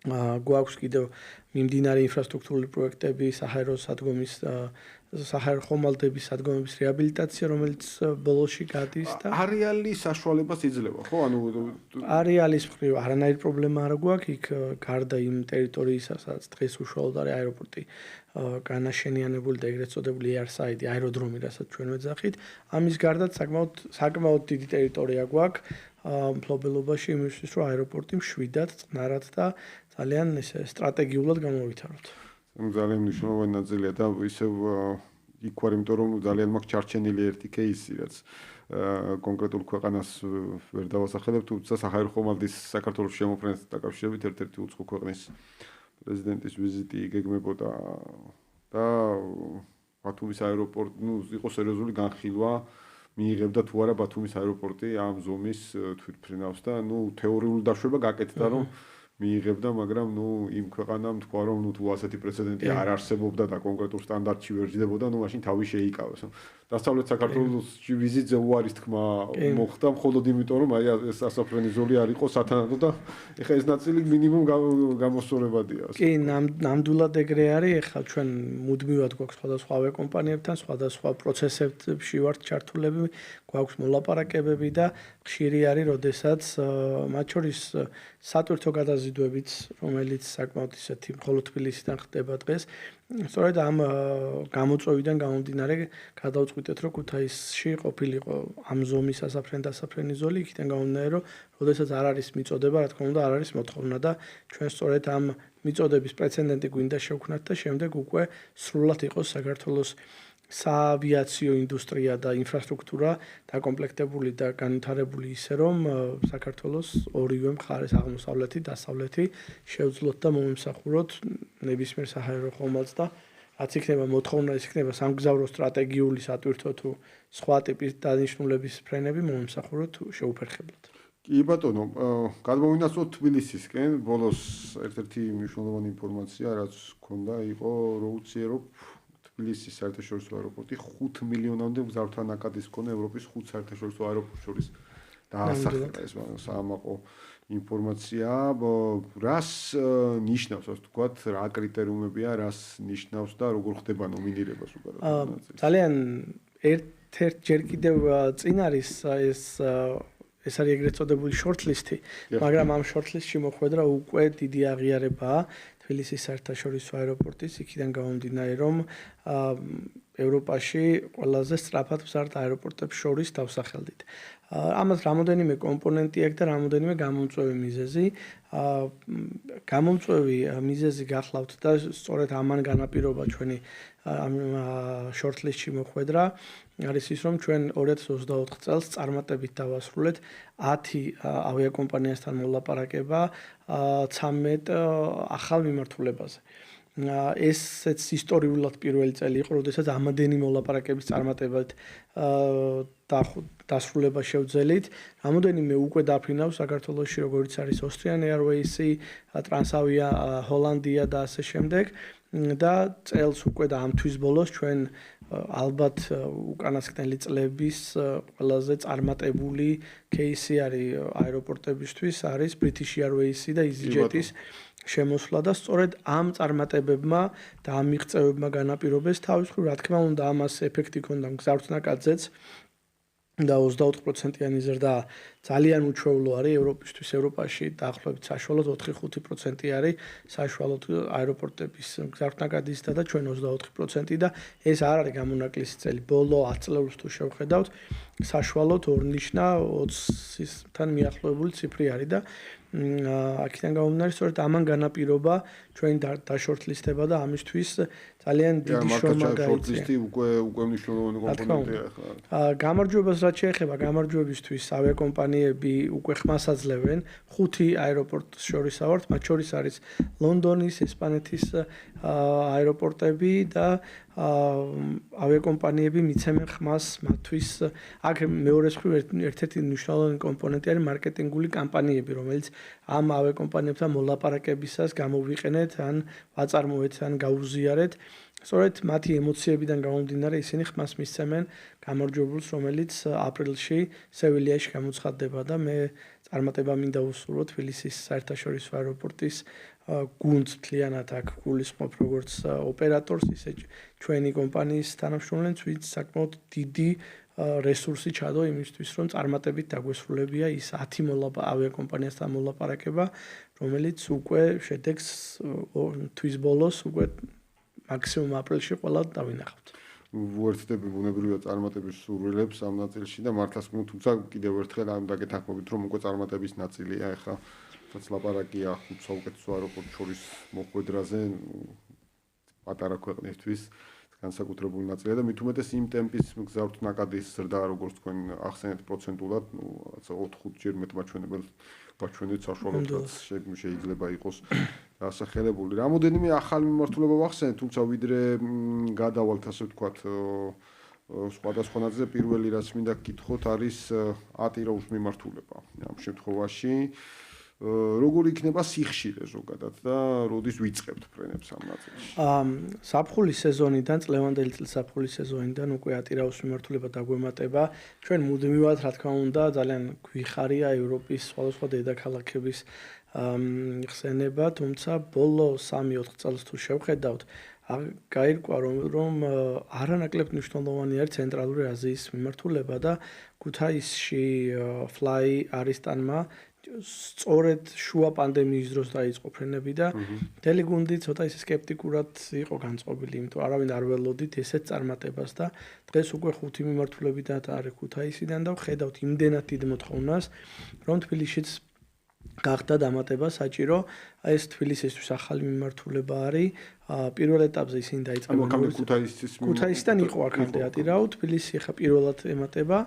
გვაქვს კიდევ მიმდინარე ინფრასტრუქტურული პროექტები, საჰაერო სადგომის საჰაერო ხომალდების სადგომების რეაბილიტაცია, რომელიც ბოლოში გადის და არეალი საშუალებას იძლევა, ხო? ანუ არეალის მხრივ არანაირი პრობლემა არ გვაქვს, იქ გარდა იმ ტერიტორიისა, სადაც დღეს უშუალოდ არის აეროპორტი განაშენიანებული და ეგრეთ წოდებული airside აეროდრომი, რასაც ჩვენ ვეძახით, ამის გარდაც საკმაოდ დიდი ტერიტორია გვაქვს მფლობელობაში იმისთვის, რომ აეროპორტი მშვიდად, წყნარად და ძალიან ესე სტრატეგიულად გამოვითაროთ. ძალიან მნიშვნელოვანი ნაწილია და ისევ იქ ვარ, იმიტომ რომ ძალიან მაქვს ჩარჩენილი ერთი кейსი, რაც კონკრეტულ ქვეყანას ვერ დავასახელებ, თუმცა საჰაერო ხომალდის საქართველოს შემოფრენას დაკავშირებით ერთ-ერთი უცხო ქვეყნის პრეზიდენტის ვიზიტი გეგმებოდა და ბათუმის აეროპორტი, იყო სერიოზული განხილვა მიიღებდა თუ არა ბათუმის აეროპორტი ამ ზომის თვითმფრინავს და თეორიული დაშვება გაკეთდა რომ მიიღებდა, მაგრამ იმ ქვეყანამ თქვა რომ თუ ასეთი პრეცედენტი არ არსებობდა და კონკრეტულ სტანდარტში ვერ ჯდებოდა, მაშინ თავი შეიკავეს. დასავლეთ საქართველოსში ვიზიტზე უარის თქმა მოხდა, მხოლოდ იმიტომ რომ ეს ასაფრენი ზოლი არ იყო სათანადო და ეხლა ეს ნაწილი მინიმუმ გამოსწორებადია. კი, ნამდვილად ეგრე არის. ეხლა ჩვენ მუდმივად გვაქვს სხვადასხვა ავიაკომპანიებთან, სხვადასხვა პროცესებში ვართ ჩართულები, გვაქვს მოლაპარაკებები და ხშირი არის, როდესაც მათ შორის სატვირთო გადაზიდვებიც, რომელიც საკმაოდ ისეთი მხოლოდ თბილისიდან ხდება დღეს, სწორედ ამ გამოწვევიდან გამომდინარე გადავწყვიტეთ, რომ ქუთაისში ყოფილიყო ამ ზომის ასაფრენ-დასაფრენი ზოლი, იქიდან გამომდინარე, რომ როდესაც არ არის მიწოდება, რა თქმა უნდა, არ არის მოთხოვნა და ჩვენ სწორედ ამ მიწოდების პრეცედენტი გვინდა შევქმნათ და შემდეგ უკვე სრულად იყოს საქართველოს საავიაციო ინდუსტრია და ინფრასტრუქტურა დაკომპლექტებული და განვითარებული ისე, რომ საქართველოს ორივე მხარეს აღმოსავლეთი, დასავლეთი შევძლოთ და მომიმსახუროთ ნებისმიერ საჰაერო ხომალდს და რაც იქნება მოთხოვნა, ის იქნება სამგზავრო სტრატეგიული სატვირთო თუ სხვა ტიპის დანიშნულების ფრენები მომიმსახუროთ შეუფერხებლად. კი ბატონო, გადმოვინაცვლოთ თბილისისკენ. ბოლოს ერთ-ერთი მნიშვნელოვანი ინფორმაცია, რაც ჰქონდა, იყო რო უციერო თბილისის საერთაშორისო აეროპორტი 5 მილიონამდე მგზავრთან ნაკადის ჰქონდა ევროპის 5 საერთაშორისო აეროპორტს შორის დაასახელა ეს საამაყო ინფორმაცია. რას ნიშნავს, ასე ვთქვათ, რა კრიტერიუმებია, რას ნიშნავს და როგორ ხდება ნომინირება სუპერატომაზე? ძალიან ერთ ჯერ კიდევ წინ არის ეს არის ეგრეთ წოდებული shortlist-ი, მაგრამ ამ shortlist-ში მოხვედრა უკვე დიდი აღიარებაა თბილისის საერთაშორისო აეროპორტის, იქიდან გამომდინარე, რომ ევროპაში ყველაზე სწრაფად მზარდ აეროპორტებს შორის დავსახელდით. ამას რამოდენიმე კომპონენტი აქვს და რამოდენიმე გამომწვევი მიზეზი. გამომწვევი მიზეზი გახლავთ და სწორედ ამან განაპირობა ჩვენი shortlist-ში მოხვედრა არის ის, რომ ჩვენ 2024 წელს წარმატებით დავასრულეთ 10 ავიაკომპანიასთან მოლაპარაკება 13 ახალ მიმართულებაზე. ესეც ისტორიულად პირველი წელი იყო, როდესაც ამადენი მოლაპარაკების წარმატებით დასრულება შევძელით. რამოდენიმე უკვე დაფრინავს საქართველოში, როგორც არის Austrian Airways, Transavia, ჰოლანდია და ასე შემდეგ. და წელს უკვე და ამ თვის ბოლოს ჩვენ ალბათ უკანასკნელი წლების ყველაზე წარმატებული кейსი არის აეროპორტებისთვის, არის British Airways და EasyJet-ის შემოსვლა და სწორედ ამ წარმატებებმა და ამ მიღწევებმა განაპირობეს თავის მხრივ, რა თქმა უნდა, ამას ეფექტი ჰქონდა მგზავრთნაკადზეც და 24%-იანი ზრდა ძალიან უჩვეულო არის ევროპისთვის. ევროპაში დაახლოებით საშუალოდ 4-5% არის საშუალოდ აეროპორტების მგზავრთნაკადისა და ჩვენ 24% და ეს არ არის გამონაკლისი წელი. ბოლო 10 წლებს თუ შევხედავთ, საშუალოდ ორნიშნა 20-თან მიახლოებული ციფრი არის და აქედან გამომდინარე, სწორედ ამან განაპირობა ჩვენი დაშორტლისტება და ამისთვის ძალიან დიდი შრომა გაიწია. უკვე მნიშვნელოვანი კომპონენტია ახლა. გამარჯვებას რაც შეეხება, გამარჯვებისთვის ავიაკომპანიები უკვე ხმას აძლევენ 5 აეროპორტს შორისა ვართ, მათ შორის არის ლონდონის, ესპანეთის აეროპორტები და ავიაკომპანიები მიცემენ ხმას მათთვის. აქ მეორე მხრივ ერთ-ერთი მნიშვნელოვანი კომპონენტი არის მარკეტინგული კამპანიები, რომელიც ამ ავიაკომპანიებთან მოლაპარაკებისას გამოვიყენეთ, ან ვაწარმოეთ, ან გაუზიარეთ. სწორედ მათი ემოციებიდან გამომდინარე ისინი ხმას მისცემენ გამარჯვებულს, რომელიც აპრილში სევილიაში გამოცხადდება და მე წარმატება მინდა უსურვო თბილისის საერთაშორისო აეროპორტის გუნდს მთლიანად აქ გულისხმობ როგორც ოპერატორს, ისე ჩვენი კომპანიის თანამშრომლებს, ვინც საკმაოდ დიდი რესურსი ჩადო იმისთვის, რომ წარმატებით დაგვესრულებია ის 10 ავიაკომპანიასთან მოლაპარაკება, რომელიც უკვე შედეგს თვის ბოლოს უკვე მაქსიმუმ აპრილში ყველა დავინახავთ. ვუერთდები ბუნებრივია წარმატების სურვილებს ამ ნაწილში და მართლაც თუმცა კიდევ ერთხელ ამ დაგეთანხმებით რომ უკვე წარმატების ნაწილია ეხლა რაც ლაპარაკია ხუთ საუკეთესო აეროპორტ შორის მოხვედრაზე პატარა ქვეყნისთვის განსაკუთრებული ნაწილია და მით უმეტეს იმ ტემპის მგზავრთ ნაკადის ზრდა როგორც თქვენ ახსენეთ პროცენტულად 4-5 ჯერ მეტ მაჩვენებელს საშუალოდ შეიძლება იყოს დასახელებული. რამოდენიმე ახალი მიმართულება ვახსენეთ, თუმცა ვიდრე გადავალთ ასე ვთქვათ სხვადასხვა ნაწილზე პირველი რაც მინდა გკითხოთ არის ატირაუს მიმართულება. ამ შემთხვევაში როგორ იქნება სიხშირე ზოგადად და როდის ვიწყებთ ფრენებს ამ ნაწილში? საფხულის სეზონიდან, წლევანდელი წლის საფხულის სეზონიდან უკვე ატირაუს მიმართულება დაგვემატება. ჩვენ მუდმივად, რა თქმა უნდა, ძალიან გვიხარია ევროპის სხვადასხვა დედაქალაქების ხსენება, თუმცა ბოლო 3-4 წელს თუ შევხედავთ, გაირკვა რომ არანაკლებ მნიშვნელოვანი არის ცენტრალური აზიის მიმართულება და ქუთაისში Fly Aristan-მა სწორედ შუა პანდემიის დროს დაიწყო ფრენები და მთელი გუნდი ცოტა ისე სკეპტიკურად იყო განწყობილი, იმიტომ არავინ არ ველოდით ესეთ წარმატებას და დღეს უკვე 5 მიმართულებიდან არის ქუთაისიდან და ვხედავთ იმდენად დიდ მოთხოვნას, რომ თბილისშიც გახდა დამატება საჭირო. ეს თბილისისთვის ახალი მიმართულება არის. პირველ ეტაპზე ისინი დაიწყებენ ქუთაისიდან იყო აქამდე ატირაუ, თბილისი ხა პირველად ემატება.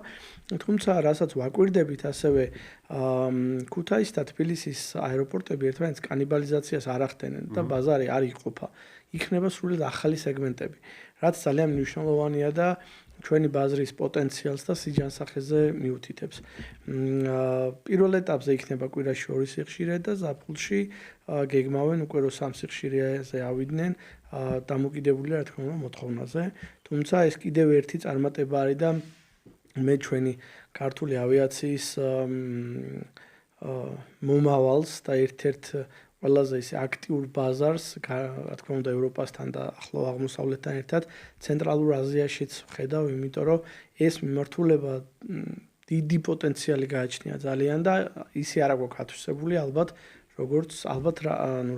თუმცა რასაც ვაკვირდებით ასევე ქუთაისი და თბილისის აეროპორტები ერთმანეთს კანიბალიზაციას არ ახდენენ და ბაზარი არ იყოფა. იქნება სრულად ახალი სეგმენტები, რაც ძალიან მნიშვნელოვანია და ჩვენი ბაზრის პოტენციალს და სიჯანსახეზე მიუთითებს. პირველ ეტაპზე იქნება კვირაში 2 სიხშირე და ზაფხულში გეგმავენ უკვე რომ 3 სიხშირეზე ავიდნენ, დამოკიდებულია რა თქმა უნდა მოთხოვნაზე. თუმცა ეს კიდევ ერთი წარმატება არის და მე ჩვენი ქართული ავიაციის მომავალს და ერთ-ერთ ყველაზე ისე აქტიურ ბაზარს, რა თქმა უნდა, ევროპასთან და ახლო აღმოსავლეთთან ერთად ცენტრალურ აზიაშიც ვხედავ, იმიტომ რომ ეს მიმართულება დიდი პოტენციალი გააჩნია ძალიან და ისე არ აქვს ათვისებული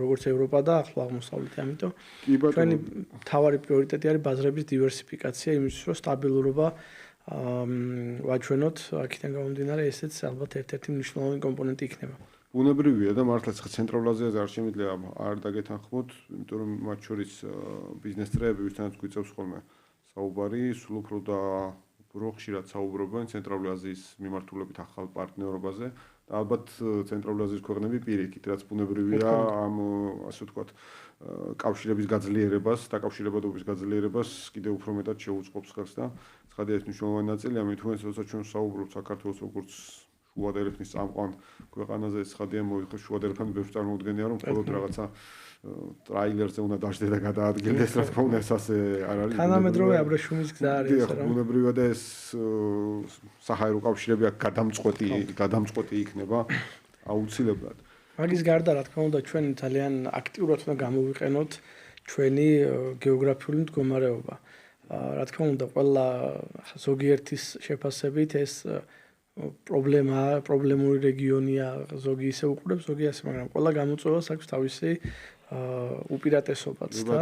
როგორც ევროპა და ახლო აღმოსავლეთი. ამიტომ ჩვენი მთავარი პრიორიტეტი არის ბაზრების დივერსიფიკაცია, იმისთვის რომ სტაბილურობა ვაჩვენოთ, აქედან გამომდინარე ესეც ალბათ ერთ-ერთი მნიშვნელოვანი კომპონენტი იქნება. ბუნებრივია და მართლაც ცენტრალურ აზიაზე არ შემიძლია არ დაგეთანხმოთ, იმიტომ რომ მათ შორის ბიზნეს წრეები ვისთანაც გვიწევს ხოლმე საუბარი, სულ უფრო და უფრო ხშირად საუბრობენ ცენტრალური აზიის მიმართულებით ახალ პარტნიორობაზე და ალბათ ცენტრალური აზიის ქვეყნები პირიქით, რაც ბუნებრივია ამ ასე ვთქვათ კავშირების გაძლიერებას, დაკავშირებადობის გაძლიერებას კიდევ უფრო მეტად შეუწყობს ხელს და ცხადია ეს მნიშვნელოვანი ნაწილია, ამით თუ როდესაც ჩვენ საუბრობთ საქართველოს როგორც შუადერეფნის წამყვან ქვეყანაზე ცხადია მოიხო შუადერეფანი ბევრს წარმოუდგენია რომ მხოლოდ რაღაცა ტრაილერზე უნდა დაждდეს და გადაადგილდეს რა თქმა უნდა ეს ასე არ არის თანამედროვე აბრეშუმის გზა არის ეს რა ბუნებრივია და ეს საჰაერო კავშირები აქ გადამწყვეტი იქნება აუცილებლად მაგის გარდა რა თქმა უნდა ჩვენ ძალიან აქტიურად უნდა გამოვიყენოთ ჩვენი გეოგრაფიული მდგომარეობა რა თქმა უნდა ყველა ზოგიერთის შეფასებით ეს პრობლემური რეგიონია, ზოგი ისე უყურებს, ზოგი ასე, მაგრამ ყველა გამოწვევას აქვს თავისი უპირატესობაც და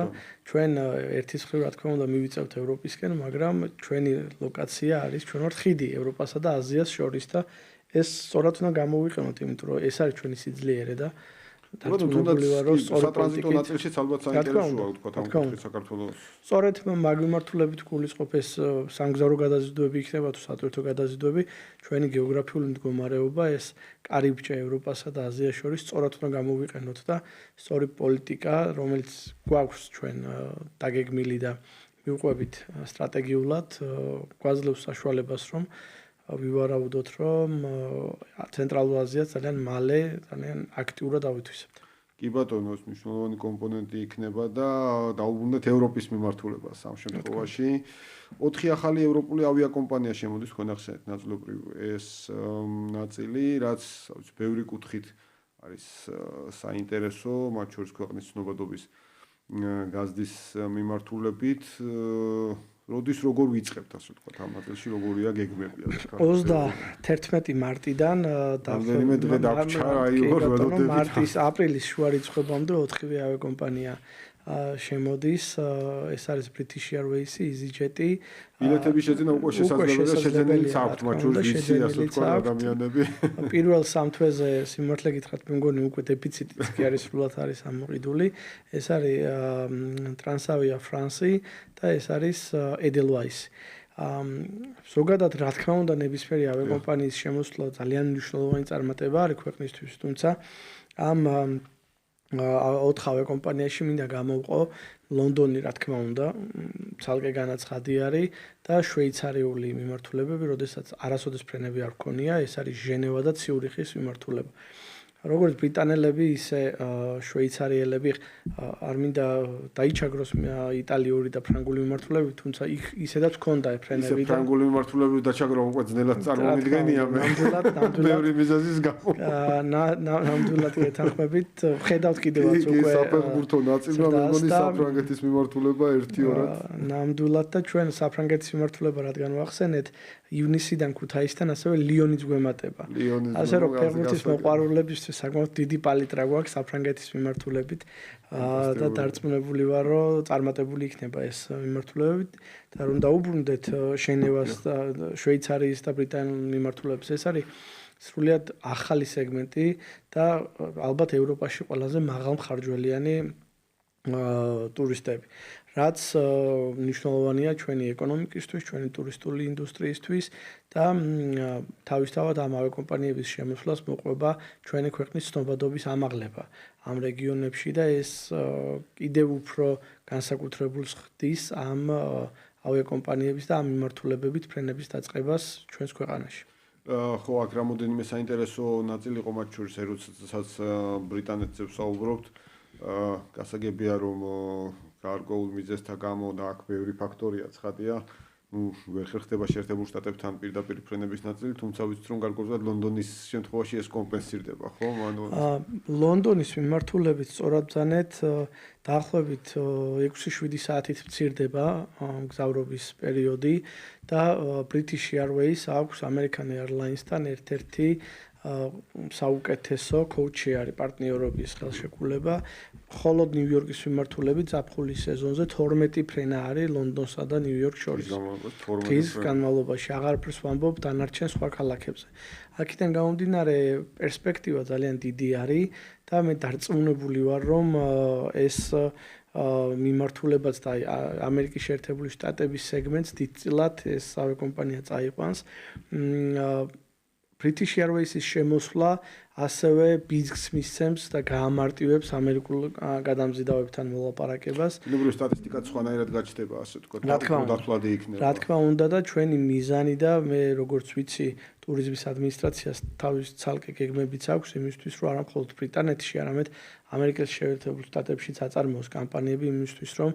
ჩვენ ერთის მხრივ რა თქმა უნდა მივიწევთ ევროპისკენ, მაგრამ ჩვენი ლოკაცია არის ჩვენ ვართ ხიდი ევროპასა და აზიას შორის და ეს სწორად უნდა გამოვიყენოთ, იმიტომ რომ ეს არის ჩვენი სიძლიერე და თუნდაც სატრანზიტო ნაწილშიც ალბათ საინტერესოა ვთქვათ ამ კუთხით საქართველოს. სწორედ მაგ მიმართულებით გულისხმობ ეს სამგზავრო გადაზიდვები იქნება თუ სატვირთო გადაზიდვები, ჩვენი გეოგრაფიული მდგომარეობა ეს კარიბჭე ევროპასა და აზიას შორის სწორად უნდა გამოვიყენოთ და სწორი პოლიტიკა, რომელიც გვაქვს ჩვენ დაგეგმილი და მივყვებით სტრატეგიულად, გვაძლევს საშუალებას რომ ვივარაუდოთ რომ ცენტრალურ აზიას ძალიან მალე, ძალიან აქტიურად ავითვისებთ. კი ბატონო, ეს მნიშვნელოვანი კომპონენტი იქნება და დაუბრუნდეთ ევროპის მიმართულებას ამ შემთხვევაში. 4 ახალი ევროპული ავიაკომპანია შემოდის თქვენ ახსენეთ ნაწილობრივ ეს ნაწილი, რაც ბევრი კუთხით არის საინტერესო, მათ შორის ქვეყნის ცნობადობის გაზრდის მიმართულებით. როდის როგორ ვიწყებთ, ასე ვთქვათ, ამ ნაწილში როგორია გეგმები? 31 მარტიდან რამდენიმე დღე დაგვრჩა, მარტის აპრილის შუა რიცხვებამდე 4-ვე ავიაკომპანია შემოდის. ეს არის British Airways, EasyJet. ბილეთების შეძენა უკვე შესაძლებელია, შეძენილიც აქვთ, მათ შორის ვიცი, ასე ვთქვათ, ადამიანები. პირველ 3 თვეზე სიმართლე გითხრათ, მე მგონი უკვე დეფიციტიც კი არის, სრულად არის ამოყიდული. ეს არის Transavia France და ეს არის Edelweiss. ზოგადად, რა თქმა უნდა, ნებისმიერი ავიაკომპანიის შემოსვლა ძალიან მნიშვნელოვანი წარმატება არის ქვეყნისთვის, თუმცა ამ 4 ავიაკომპანიაში მინდა გამოვყო ლონდონი, რა თქმა უნდა, ცალკე განაცხადი არის და შვეიცარიული მიმართულებები, როდესაც არასოდეს ფრენები არ გქონია, ეს არის ჟენევა და ციურიხის მიმართულება. როგორც ბრიტანელები, ისე შვეიცარიელები არ მინდა დაიჩაგროს იტალიური და ფრანგული მიმართულებები, თუმცა იქ ისედაც ჰქონდა ფრენები და ფრანგული მიმართულებები დაჩაგრა უკვე ძნელად წარმომიდგენია მე. ბევრი მიზეზის გამო. ნამდვილად გეთანხმებით, ხედავთ კიდევაც უკვე საფეხბურთო ნაწილმა მე მგონი საფრანგეთის მიმართულება 1-2. ნამდვილად და ჩვენ საფრანგეთის მიმართულება რადგან ვახსენეთ, ივნისიდან ქუთაისთან ასევე ლიონიც გვემატება. ასე რომ ფეხბურთის მოყვარულებისთვის საკმაოდ დიდი პალიტრა გვაქვს საფრანგეთის მიმართულებით და დარწმუნებული ვარ, რომ წარმატებული იქნება ეს მიმართულებები და რომ დაუბრუნდეთ ჟენევას და შვეიცარიის და ბრიტანულ მიმართულებს, ეს არის სრულიად ახალი სეგმენტი და ალბათ ევროპაში ყველაზე მაღალმხარჯველიანი ტურისტები. რაც მნიშვნელოვანია ჩვენი ეკონომიკისთვის, ჩვენი ტურისტული ინდუსტრიისთვის და თავისთავად ამ ავიაკომპანიების შემოსვლას მოყვება ჩვენი ქვეყნის ცნობადობის ამაღლება ამ რეგიონებში და ეს კიდევ უფრო განსაკუთრებულს ხდის ამ ავიაკომპანიების და ამ მიმართულებებით ფრენების დაწყებას ჩვენს ქვეყანაში. ხო, აქ რამოდენიმე საინტერესო ნაწილი იყო, მათ შორის როდესაც ბრიტანეთზე ვსაუბრობთ, გასაგებია რომ გარკვეულ მიზეზთა გამო და აქ ბევრი ფაქტორია ცხადია. ვერ ხერხდება შეერთებულ შტატებთან პირდაპირ ფრენების ნაწილი, თუმცა ვიცით რომ გარკვეულად ლონდონის შემთხვევაში ეს კომპენსირდება, ხო? ლონდონის მიმართულებით სწორად ბრძანეთ, დაახლოებით 6-7 საათით მცირდება გზავრობის პერიოდი და British Airways აქვს American Airlines-თან ერთ-ერთი საუკეთესო კოუჩიარი პარტნიორობის ხელშეკრულება. მხოლოდ ნიუ-იორკის მიმართულებით ზაფხულის სეზონზე 12 ფრენა არის ლონდონსა და ნიუ-იორკ შორის. დღის განმავლობაში აღარაფერს ვამბობ დანარჩენ სხვა ქალაქებზე. აქედან გამომდინარე პერსპექტივა ძალიან დიდი არის და მე დარწმუნებული ვარ, რომ ეს მიმართულებაც და ამერიკის შეერთებული შტატების სეგმენტს დიდწილად ეს ავიაკომპანია წაიყვანს. British Airways-ის შემოსვლა ასევე ბიზნეს მისცემს და გაამარტივებს ამერიკულ გადამზიდავებთან მოლაპარაკებას. ნებრივი სტატისტიკაც სხვანაირად გაჩნდება, ასე ვთქვათ, დათვლადი იქნება. რა თქმა უნდა და ჩვენი მიზანი და მე როგორც ვიცი, ტურიზმის ადმინისტრაციას თავის ცალკე გეგმებიც აქვს იმისთვის, რომ არა მხოლოდ ბრიტანეთში, არამედ ამერიკის შეერთებულ შტატებშიც აწარმოოს კამპანიები იმისთვის, რომ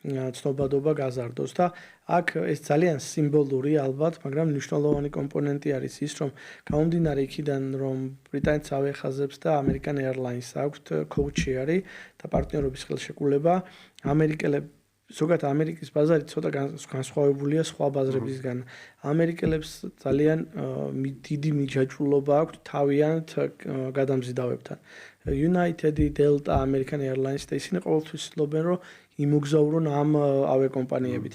ცნობადობა გაზარდოს და აქ ეს ძალიან სიმბოლური ალბათ, მაგრამ მნიშვნელოვანი კომპონენტი არის ის, რომ გამომდინარე იქიდან, რომ ბრიტანეთს ავიახაზებს და American Airlines აქვთ კოუჩიარი და პარტნიორობის ხელშეკრულება, ზოგადად ამერიკის ბაზარი ცოტა განსხვავებულია სხვა ბაზრებისგან. ამერიკელებს ძალიან დიდი მიჯაჭვულობა აქვთ თავიანთ გადამზიდავებთან. United, Delta, American Airlines და ისინი ყოველთვის ცდილობენ, რომ იმოგზაურონ ამ ავიაკომპანიებით.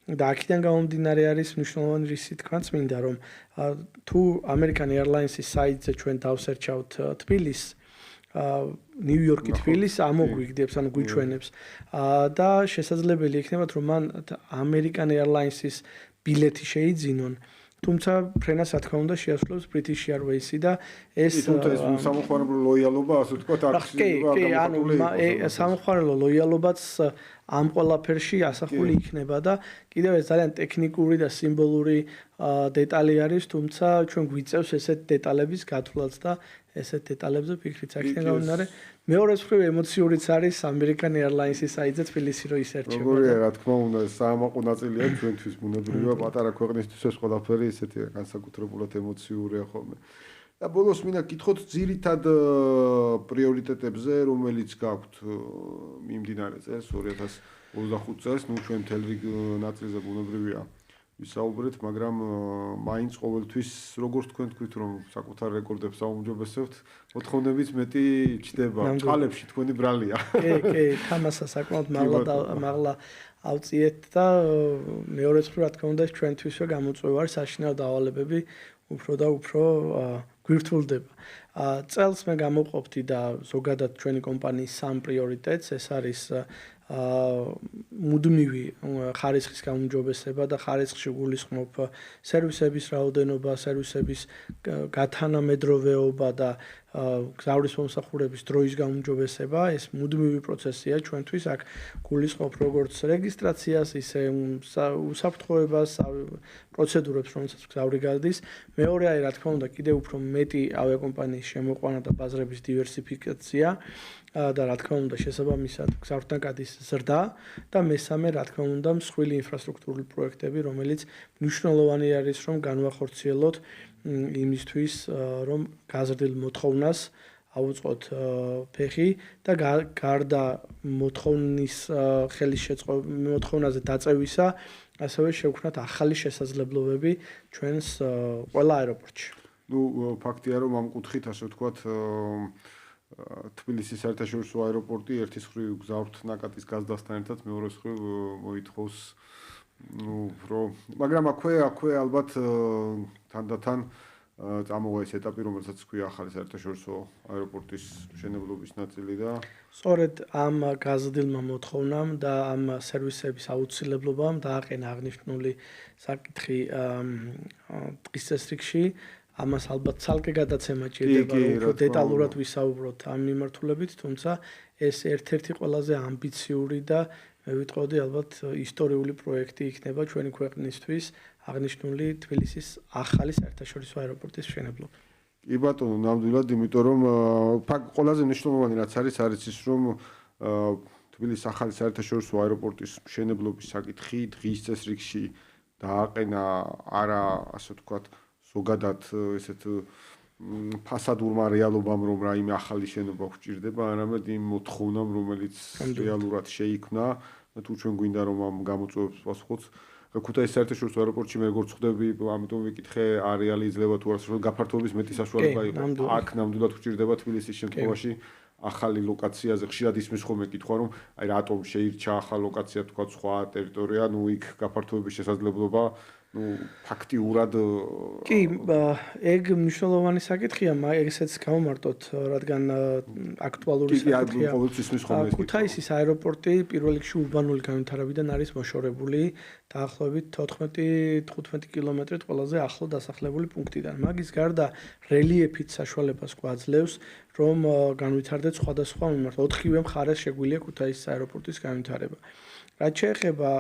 და აქედან გამომდინარე არის მნიშვნელოვანი რისი თქვაც მინდა, რომ თუ American Airlines-ის საიტზე ჩვენ დავსერჩავთ თბილისს, ნიუ-იორკი თბილისს ამოგვიგდებს, ანუ გვიჩვენებს და შესაძლებელი იქნება, რომ მან American Airlines-ის ბილეთი შეიძინონ. თუმცა ფრენას რა თქმა უნდა შეასრულებს British Airways-ი და ეს სამოხმარებლო ლოიალობა, ასე ვთქვათ, არ ხდება. კი, ანუ სამოხმარებლო ლოიალობაც ამ ყველაფერში ასახული იქნება და კიდევ ეს ძალიან ტექნიკური და სიმბოლური დეტალი არის, თუმცა ჩვენ გვიწევს ესეთ დეტალების გათვლაც და ესეთ დეტალებზე ფიქრიც აქედან გამომდინარე. მეორე მხრივ ემოციურიც არის American Airlines-ის საიტზე თბილისი რო ისერჩება. როგორია, რა თქმა უნდა, საამაყო ნაწილია ჩვენთვის ბუნებრივია, პატარა ქვეყნისთვის ეს ყველაფერი ესეთი განსაკუთრებულად ემოციურია ხოლმე. და ბოლოს მინდა გითხოთ ძირითად პრიორიტეტებზე, რომელიც გაქვთ მიმდინარე წელს 2025 წელს, ნუ ჩვენ მთელ რიგ ნაწილზე ბუნებრივია ვისაუბრეთ, მაგრამ მაინც ყოველთვის როგორც თქვენ თქვით, რომ საკუთარ რეკორდებს აუმჯობესებთ, მოთხოვნებით მეტი ჩდება. წყალებში თქვენი ბრალია. კი, თამასა საკმაოდ მაღლა ავწიეთ და მეორეც რა თქმა უნდა ჩვენთვისვე გამოწვევა საშინაო დავალებები უფრო და უფრო გვირთულდება. წელს მე გამოვყოფდი და ზოგადად ჩვენი კომპანიის სამ პრიორიტეტს, ეს არის მუდმივი ხარისხის გაუმჯობესება და ხარისხში გულისხმობ სერვისების რაოდენობა, სერვისების გათანამედროვეობა და გზავრის მომსახურების დროის გაუმჯობესება. ეს მუდმივი პროცესია ჩვენთვის. აქ გულისხმობ როგორც რეგისტრაციას, ისე უსაფრთხოებას, პროცედურებს, რომელსაც გზავრი გადის. მეორე არის, რა თქმა უნდა, კიდევ უფრო მეტი ავიაკომპანიის შემოყვანა და ბაზრების დივერსიფიკაცია. და რა თქმა უნდა შესაბამისად გზავრთან გადის ზრდა და მესამე რა თქმა უნდა მსხვილი ინფრასტრუქტურული პროექტები, რომელიც მნიშვნელოვანი არის რომ განვახორციელოთ იმისთვის რომ გაზრდილ მოთხოვნას ავუწყოთ ფეხი და გარდა მოთხოვნის მოთხოვნაზე დაწევისა ასევე შევქმნათ ახალი შესაძლებლობები ჩვენს ყველა აეროპორტში. ნუ ფაქტია რომ ამ კუთხით ასე ვთქვათ თბილისის საერთაშორისო აეროპორტი ერთის მხრივ გზავრთ ნაკატის გაზდასთან ერთად მეორეს მხრივ მოითხოვს მაგრამ აქვე ალბათ თანდათან წამოვა ეს ეტაპი რომელსაც ქვია ახალი საერთაშორისო აეროპორტის მშენებლობის ნაწილი და სწორედ ამ გაზრდილმა მოთხოვნამ და ამ სერვისების აუცილებლობამ დააყენა აღნიშნული საკითხი დღის წესრიგში ამას ალბათ ცალკე გადაცემა ჭირდება რომ უფრო დეტალურად ვისაუბროთ ამ მიმართულებით, თუმცა ეს ერთ-ერთი ყველაზე ამბიციური და მე ვიტყოდი ალბათ ისტორიული პროექტი იქნება ჩვენი ქვეყნისთვის აღნიშნული თბილისის ახალი საერთაშორისო აეროპორტის მშენებლობა. კი ბატონო, ნამდვილად, იმიტომ რომ ყველაზე მნიშვნელოვანი რაც არის ის რომ თბილისის ახალი საერთაშორისო აეროპორტის მშენებლობის საკითხი დღის წესრიგში დააყენა არა ასე ვთქვათ ზოგადად ესეთ ფასადურმა რეალობამ რომ რაიმე ახალი შენობა გვჭირდება, არამედ იმ მოთხოვნამ, რომელიც რეალურად შეიქმნა და თუ ჩვენ გვინდა რომ ამ გამოწვევებს პასუხოთ, ქუთაისის საერთაშორისო აეროპორტში მე როგორც ხვდები, ამიტომ ვიკითხე არეალი იძლევა თუ არა, გაფართოების მეტი საშუალება იყო. აქ ნამდვილად გვჭირდება თბილისის შემთხვევაში ახალი ლოკაციაზე ხშირად ისმის ხოლმე კითხვა რომ აი რატომ შეირჩა ახალი ლოკაცია თქვა სხვა ტერიტორია, ნუ იქ გაფართოების შესაძლებლობა ფაქტიურად კი, ეგ მნიშვნელოვანი საკითხია, ესეც გავმარტოთ, რადგან აქტუალური საკითხია. ქუთაისის აეროპორტი პირველ რიგში ურბანული განვითარებიდან არის მოშორებული დაახლოებით 14-15 კილომეტრით ყველაზე ახლო დასახლებული პუნქტიდან. მაგის გარდა რელიეფით საშუალებას გვაძლევს, რომ განვითარდეთ სხვადასხვა მიმართ. 4-ვე მხარეს შეგვიძლია ქუთაისის აეროპორტის განვითარება. რაც შეეხება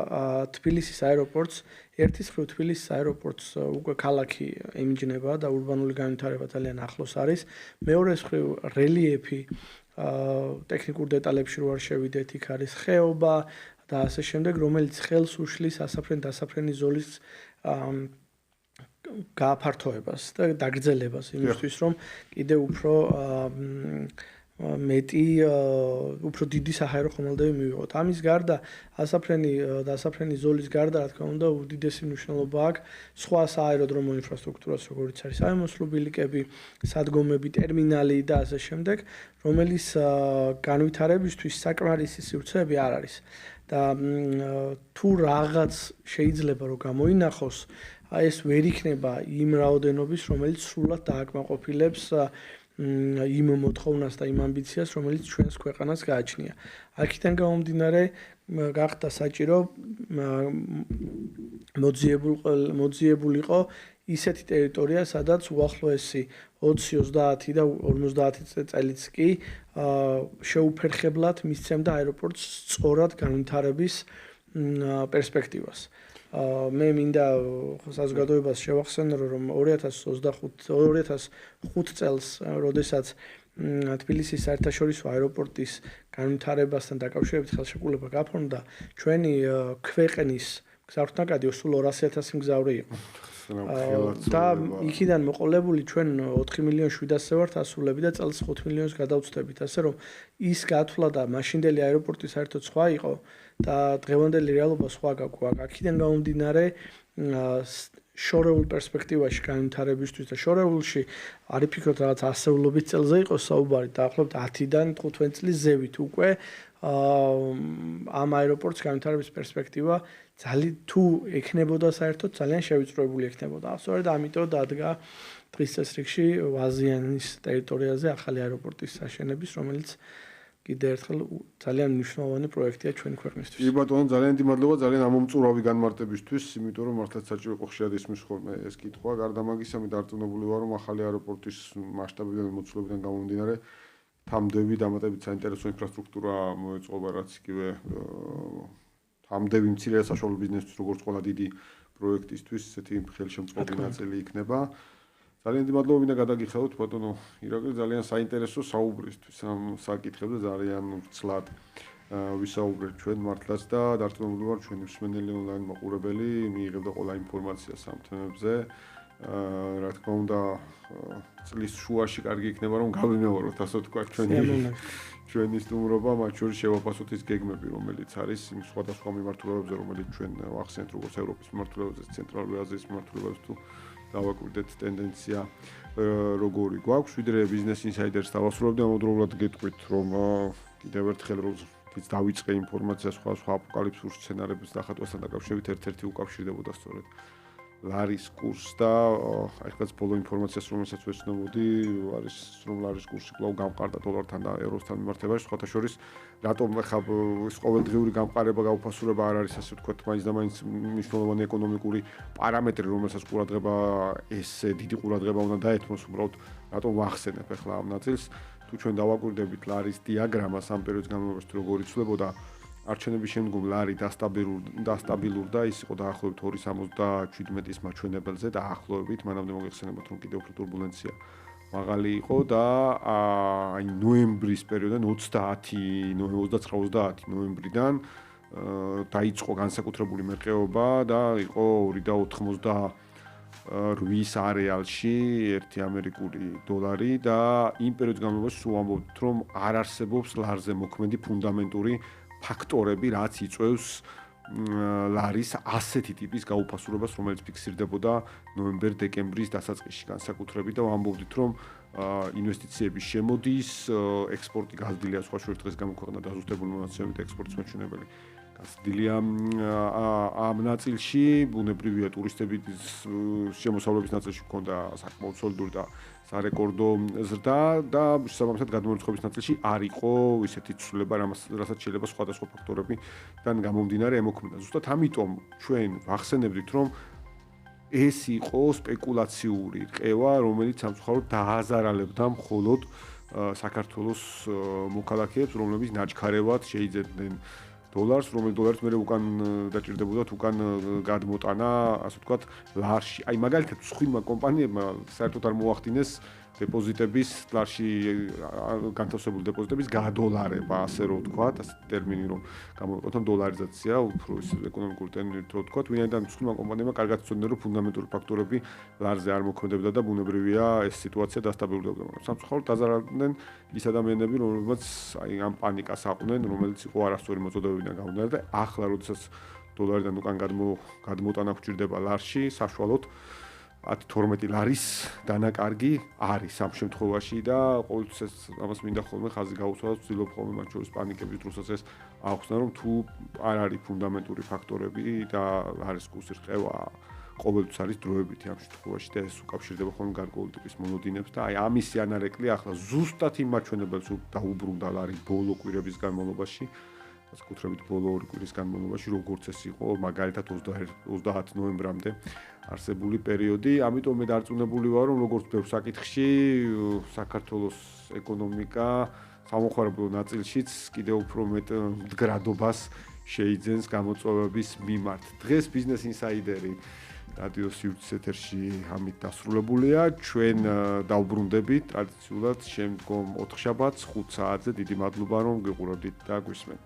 თბილისის აეროპორტს, ერთის მხრივ თბილისის აეროპორტს უკვე ქალაქი ემიჯნება და ურბანული განვითარება ძალიან ახლოს არის. მეორეს მხრივ რელიეფი ტექნიკურ დეტალებში რო არ შევიდეთ, იქ არის ხეობა და ასე შემდეგ, რომელიც ხელს უშლის ასაფრენ-დასაფრენი ზოლის გააფართოებას და დაგრძელებას იმისთვის, რომ კიდევ უფრო მეტი უფრო დიდი საჰაერო ხომალდები მივიღოთ. ამის გარდა დასაფრენი ზოლის გარდა, რა თქმა უნდა, უდიდესი მნიშვნელობა აქვს სხვა სააეროდრომო ინფრასტრუქტურას, როგორც არის აემოსლო ბილიკები, სადგომები, ტერმინალი და ასე შემდეგ, რომელიც განვითარებისთვის საკმარისი სივრცეები არ არის. და თუ რაღაც შეიძლება რომ გამოინახოს, ეს ვერ იქნება იმ რაოდენობის, რომელიც სრულად დააკმაყოფილებს იმ მოთხოვნას და იმ ამბიციას, რომელიც ჩვენს ქვეყანას გააჩნია. აქედან გამომდინარე, გახდა საჭირო მოძიებულიყო ისეთი ტერიტორია, სადაც უახლოესი 20-30 და 50 წელიც კი შეუფერხებლად მისცემდა აეროპორტს სწორად განვითარების პერსპექტივას. მე მინდა საზოგადოებას შევახსენო, რომ 2005 წელს, როდესაც თბილისის საერთაშორისო აეროპორტის განვითარებასთან დაკავშირებით ხელშეკრულება გაფორმდა, ჩვენი ქვეყნის გზავრთნაკადი სულ 200,000 მგზავრი იყო. და იქიდან მოყოლებული ჩვენ 4,700,000 ვართ ასულები და წელს 5 მილიონს გადავწყვეტებით, ასე რომ ის გათვლა და მაშინდელი აეროპორტი საერთოდ სხვა იყო და დღევანდელი რეალობა სხვა გაგვაქვს. აქედან გამომდინარე შორეულ პერსპექტივაში განვითარებისთვის და შორეულში არის ფიქრობ რაღაც ასეულობით წელზე იყოს საუბარი და ახლობთ 10-დან 15 წლის ზევით უკვე ამ აეროპორტის განვითარების პერსპექტივა თუ ექნებოდა საერთოდ ძალიან შევიწროებული ექნებოდა. სწორედ ამიტომ დადგა დღის წესრიგში ვაზიანის ტერიტორიაზე ახალი აეროპორტის საშენების, რომელიც კიდევ ერთხელ ძალიან მნიშვნელოვანი პროექტია ჩვენი ქვეყნისთვის. კი ბატონო, ძალიან დიდი მადლობა, ძალიან ამომწურავი განმარტებისთვის, იმიტომ რომ მართლაც საჭირო იყო ხშირად ისმის ხოლმე ეს კითხვა. გარდა მაგისა, მე დარწმუნებული ვარ, რომ ახალი აეროპორტის მასშტაბიდან მოცულებიდან გამომდინარე, თამდები დამატებით საინტერესო ინფრასტრუქტურა მოეწყობა, რაც იგივე თამდები მცირე და საშუალო ბიზნესთვის, როგორც ყველა დიდი პროექტისთვის, ესეთი ხელშემწყობი ნაწილი იქნება. ძალიან დიდი მადლობა მინდა გადაგიხადოთ ბატონო ირაკლი, ძალიან საინტერესო საუბრისთვის ამ საკითხებზე, ძალიან ვრცლად ვისაუბრეთ ჩვენ მართლაც და დარწმუნებული ვარ ჩვენი მსმენელი ონლაინ მაყურებელი მიიღებდა ყველა ინფორმაციას ამ თემებზე. რა თქმა უნდა, წლის შუაში კარგი იქნება რომ გავიმეოროთ, ასე ვთქვათ, ჩვენი სტუმრობა, მათ შორის შევაფასოთ ის გეგმები, რომელიც არის იმ სხვადასხვა მიმართულებებზე, რომელიც ჩვენ ვახსენეთ, როგორც ევროპის მიმართულებებზე, ცენტრალური აზიის მიმართულებებზე თუ დავაკვირდეთ ტენდენცია როგორი გვაქვს. ვიდრე ბიზნეს ინსაიდერს დავასრულებდი, ამავდროულად გეტყვით, რომ კიდევ ერთხელ როგორც დავიწყე ინფორმაცია სხვა აპოკალიფსურ სცენარების დახატვასთან დაკავშირებით, ერთ-ერთი უკავშირდებოდა სწორედ ლარის კურსს და ახლა ბოლო ინფორმაციას რომელსაც ვეცნობოდი, არის რომ ლარის კურსი კვლავ გამყარდა დოლართან და ევროსთან მიმართებაში. სხვათა შორის, რატომ ახლა ეს ყოველდღიური გამყარება გაუფასურება არ არის, ასე ვთქვათ, მაინც და მაინც მნიშვნელოვანი ეკონომიკური პარამეტრი, რომელსაც ყურადღება ესე დიდი ყურადღება უნდა დაეთმოს, უბრალოდ რატომ ვახსენებ ახლა ამ ნაწილს. თუ ჩვენ დავაკვირდებით ლარის დიაგრამას ამ პერიოდის განმავლობაში როგორ იცვლებოდა, არჩევნების შემდგომ ლარი დასტაბილურდა, ის იყო დაახლოებით 2.77-ის მაჩვენებელზე და ახლოვებით, მანამდე მოგეხსენებათ, რომ კიდევ უფრო турბულენცია მაღალი იყო და აი ნოემბრის პერიოდიდან 29-30 ნოემბრიდან დაიწყო განსაკუთრებული მერყეობა და იყო 2.98 არეალში 1 ამერიკული დოლარი და იმ პერიოდის განმავლობაში სულ ამბობთ, რომ არ არსებობს ლარზე მოქმედი ფუნდამენტური ფაქტორები, რაც იწვევს ლარის ასეთი ტიპის გაუფასურებას, რომელიც ფიქსირდებოდა ნოემბერ-დეკემბრის დასაწყისში განსაკუთრებით და ვამბობდით, რომ ინვესტიციების შემოდის, ექსპორტი გაზრდილია, სხვა შორის დღეს გამოქვეყნდა დაზუსტებული მონაცემებით ექსპორტის მაჩვენებელი. გაზრდილია ამ ნაწილში, ბუნებრივია ტურისტების შემოსავლების ნაწილში ჰქონდა საკმაოდ სოლიდური და სარეკორდო ზრდა და შესაბამისად გადმორიცხობის ნაწილში არ იყო ისეთი ცვლილება, რასაც შეიძლება სხვადასხვა ფაქტორებიდან გამომდინარე ემოქმედა. ზუსტად ამიტომ ჩვენ ვახსენებდით, რომ ეს იყო სპეკულაციური რყევა, რომელიც სამწუხაროდ დააზარალებდა მხოლოდ საქართველოს მოქალაქეებს, რომლებიც ნაჩქარევად შეიძებდნენ დოლარს, რომელიც დოლარს მერე უკან დაჭირდებოდათ უკან გადმოტანა, ასე ვთქვათ, ლარში. აი მაგალითად, სხვმა კომპანიებმა საერთოდ არ მოახდინეს დეპოზიტების ლარში განთავსებული დეპოზიტების გადოლარება, ასე რომ ვთქვათ, ასე ტერმინი რომ გამოვიყენოთ, დოლარიზაცია, უფრო ის ეკონომიკური ტერმინით რომ ვთქვათ, ვინაიდან სხვმა კომპანიებმა კარგად იცოდნენ, რომ ფუნდამენტური ფაქტორები ლარზე არ მოქმედებდა და ბუნებრივია ეს სიტუაცია დასტაბილურდებოდა. მაგრამ სამწუხაროდ დაზარალდნენ ის ადამიანები, რომლებიც აი ამ პანიკას აყვნენ, რომელიც იყო არასწორი მოწოდებებიდან გამომდინარე და ახლა როდესაც დოლარიდან უკან გადმოტანა გვჭირდება ლარში, საშუალოდ 10-12 ლარის დანაკარგი არის ამ შემთხვევაში და ყოველთვის ამას მინდა ხოლმე ხაზი გაუსვა და ვცდილობ ხოლმე მათ შორის პანიკების დროსაც ეს აუხსნა, რომ თუ არ არის ფუნდამენტური ფაქტორები და ლარის კურსის რყევა ყოველთვის არის დროებითი ამ შემთხვევაში და ეს უკავშირდება ხოლმე გარკვეული ტიპის მონოდინებს და აი ამისი ანარეკლი ახლა ზუსტად იმ მაჩვენებელს დაუბრუნდა ლარი ბოლო კვირების განმავლობაში, განსაკუთრებით ბოლო 2 კვირის განმავლობაში, როგორც ეს იყო მაგალითად 30 ნოემბრამდე არსებული პერიოდი. ამიტომ მე დარწმუნებული ვარ, რომ როგორც ბევრ საკითხში საქართველოს ეკონომიკა სამოხარებულო ნაწილშიც კიდევ უფრო მეტ მდგრადობას შეიძენს გამოწვევების მიმართ. დღეს ბიზნეს ინსაიდერი რადიო სივრცის ეთერში ამით დასრულებულია. ჩვენ დავბრუნდებით ტრადიციულად შემდგომ 4 შაბათს 5 საათზე. დიდი მადლობა რომ გიყურებდით და გვისმენთ.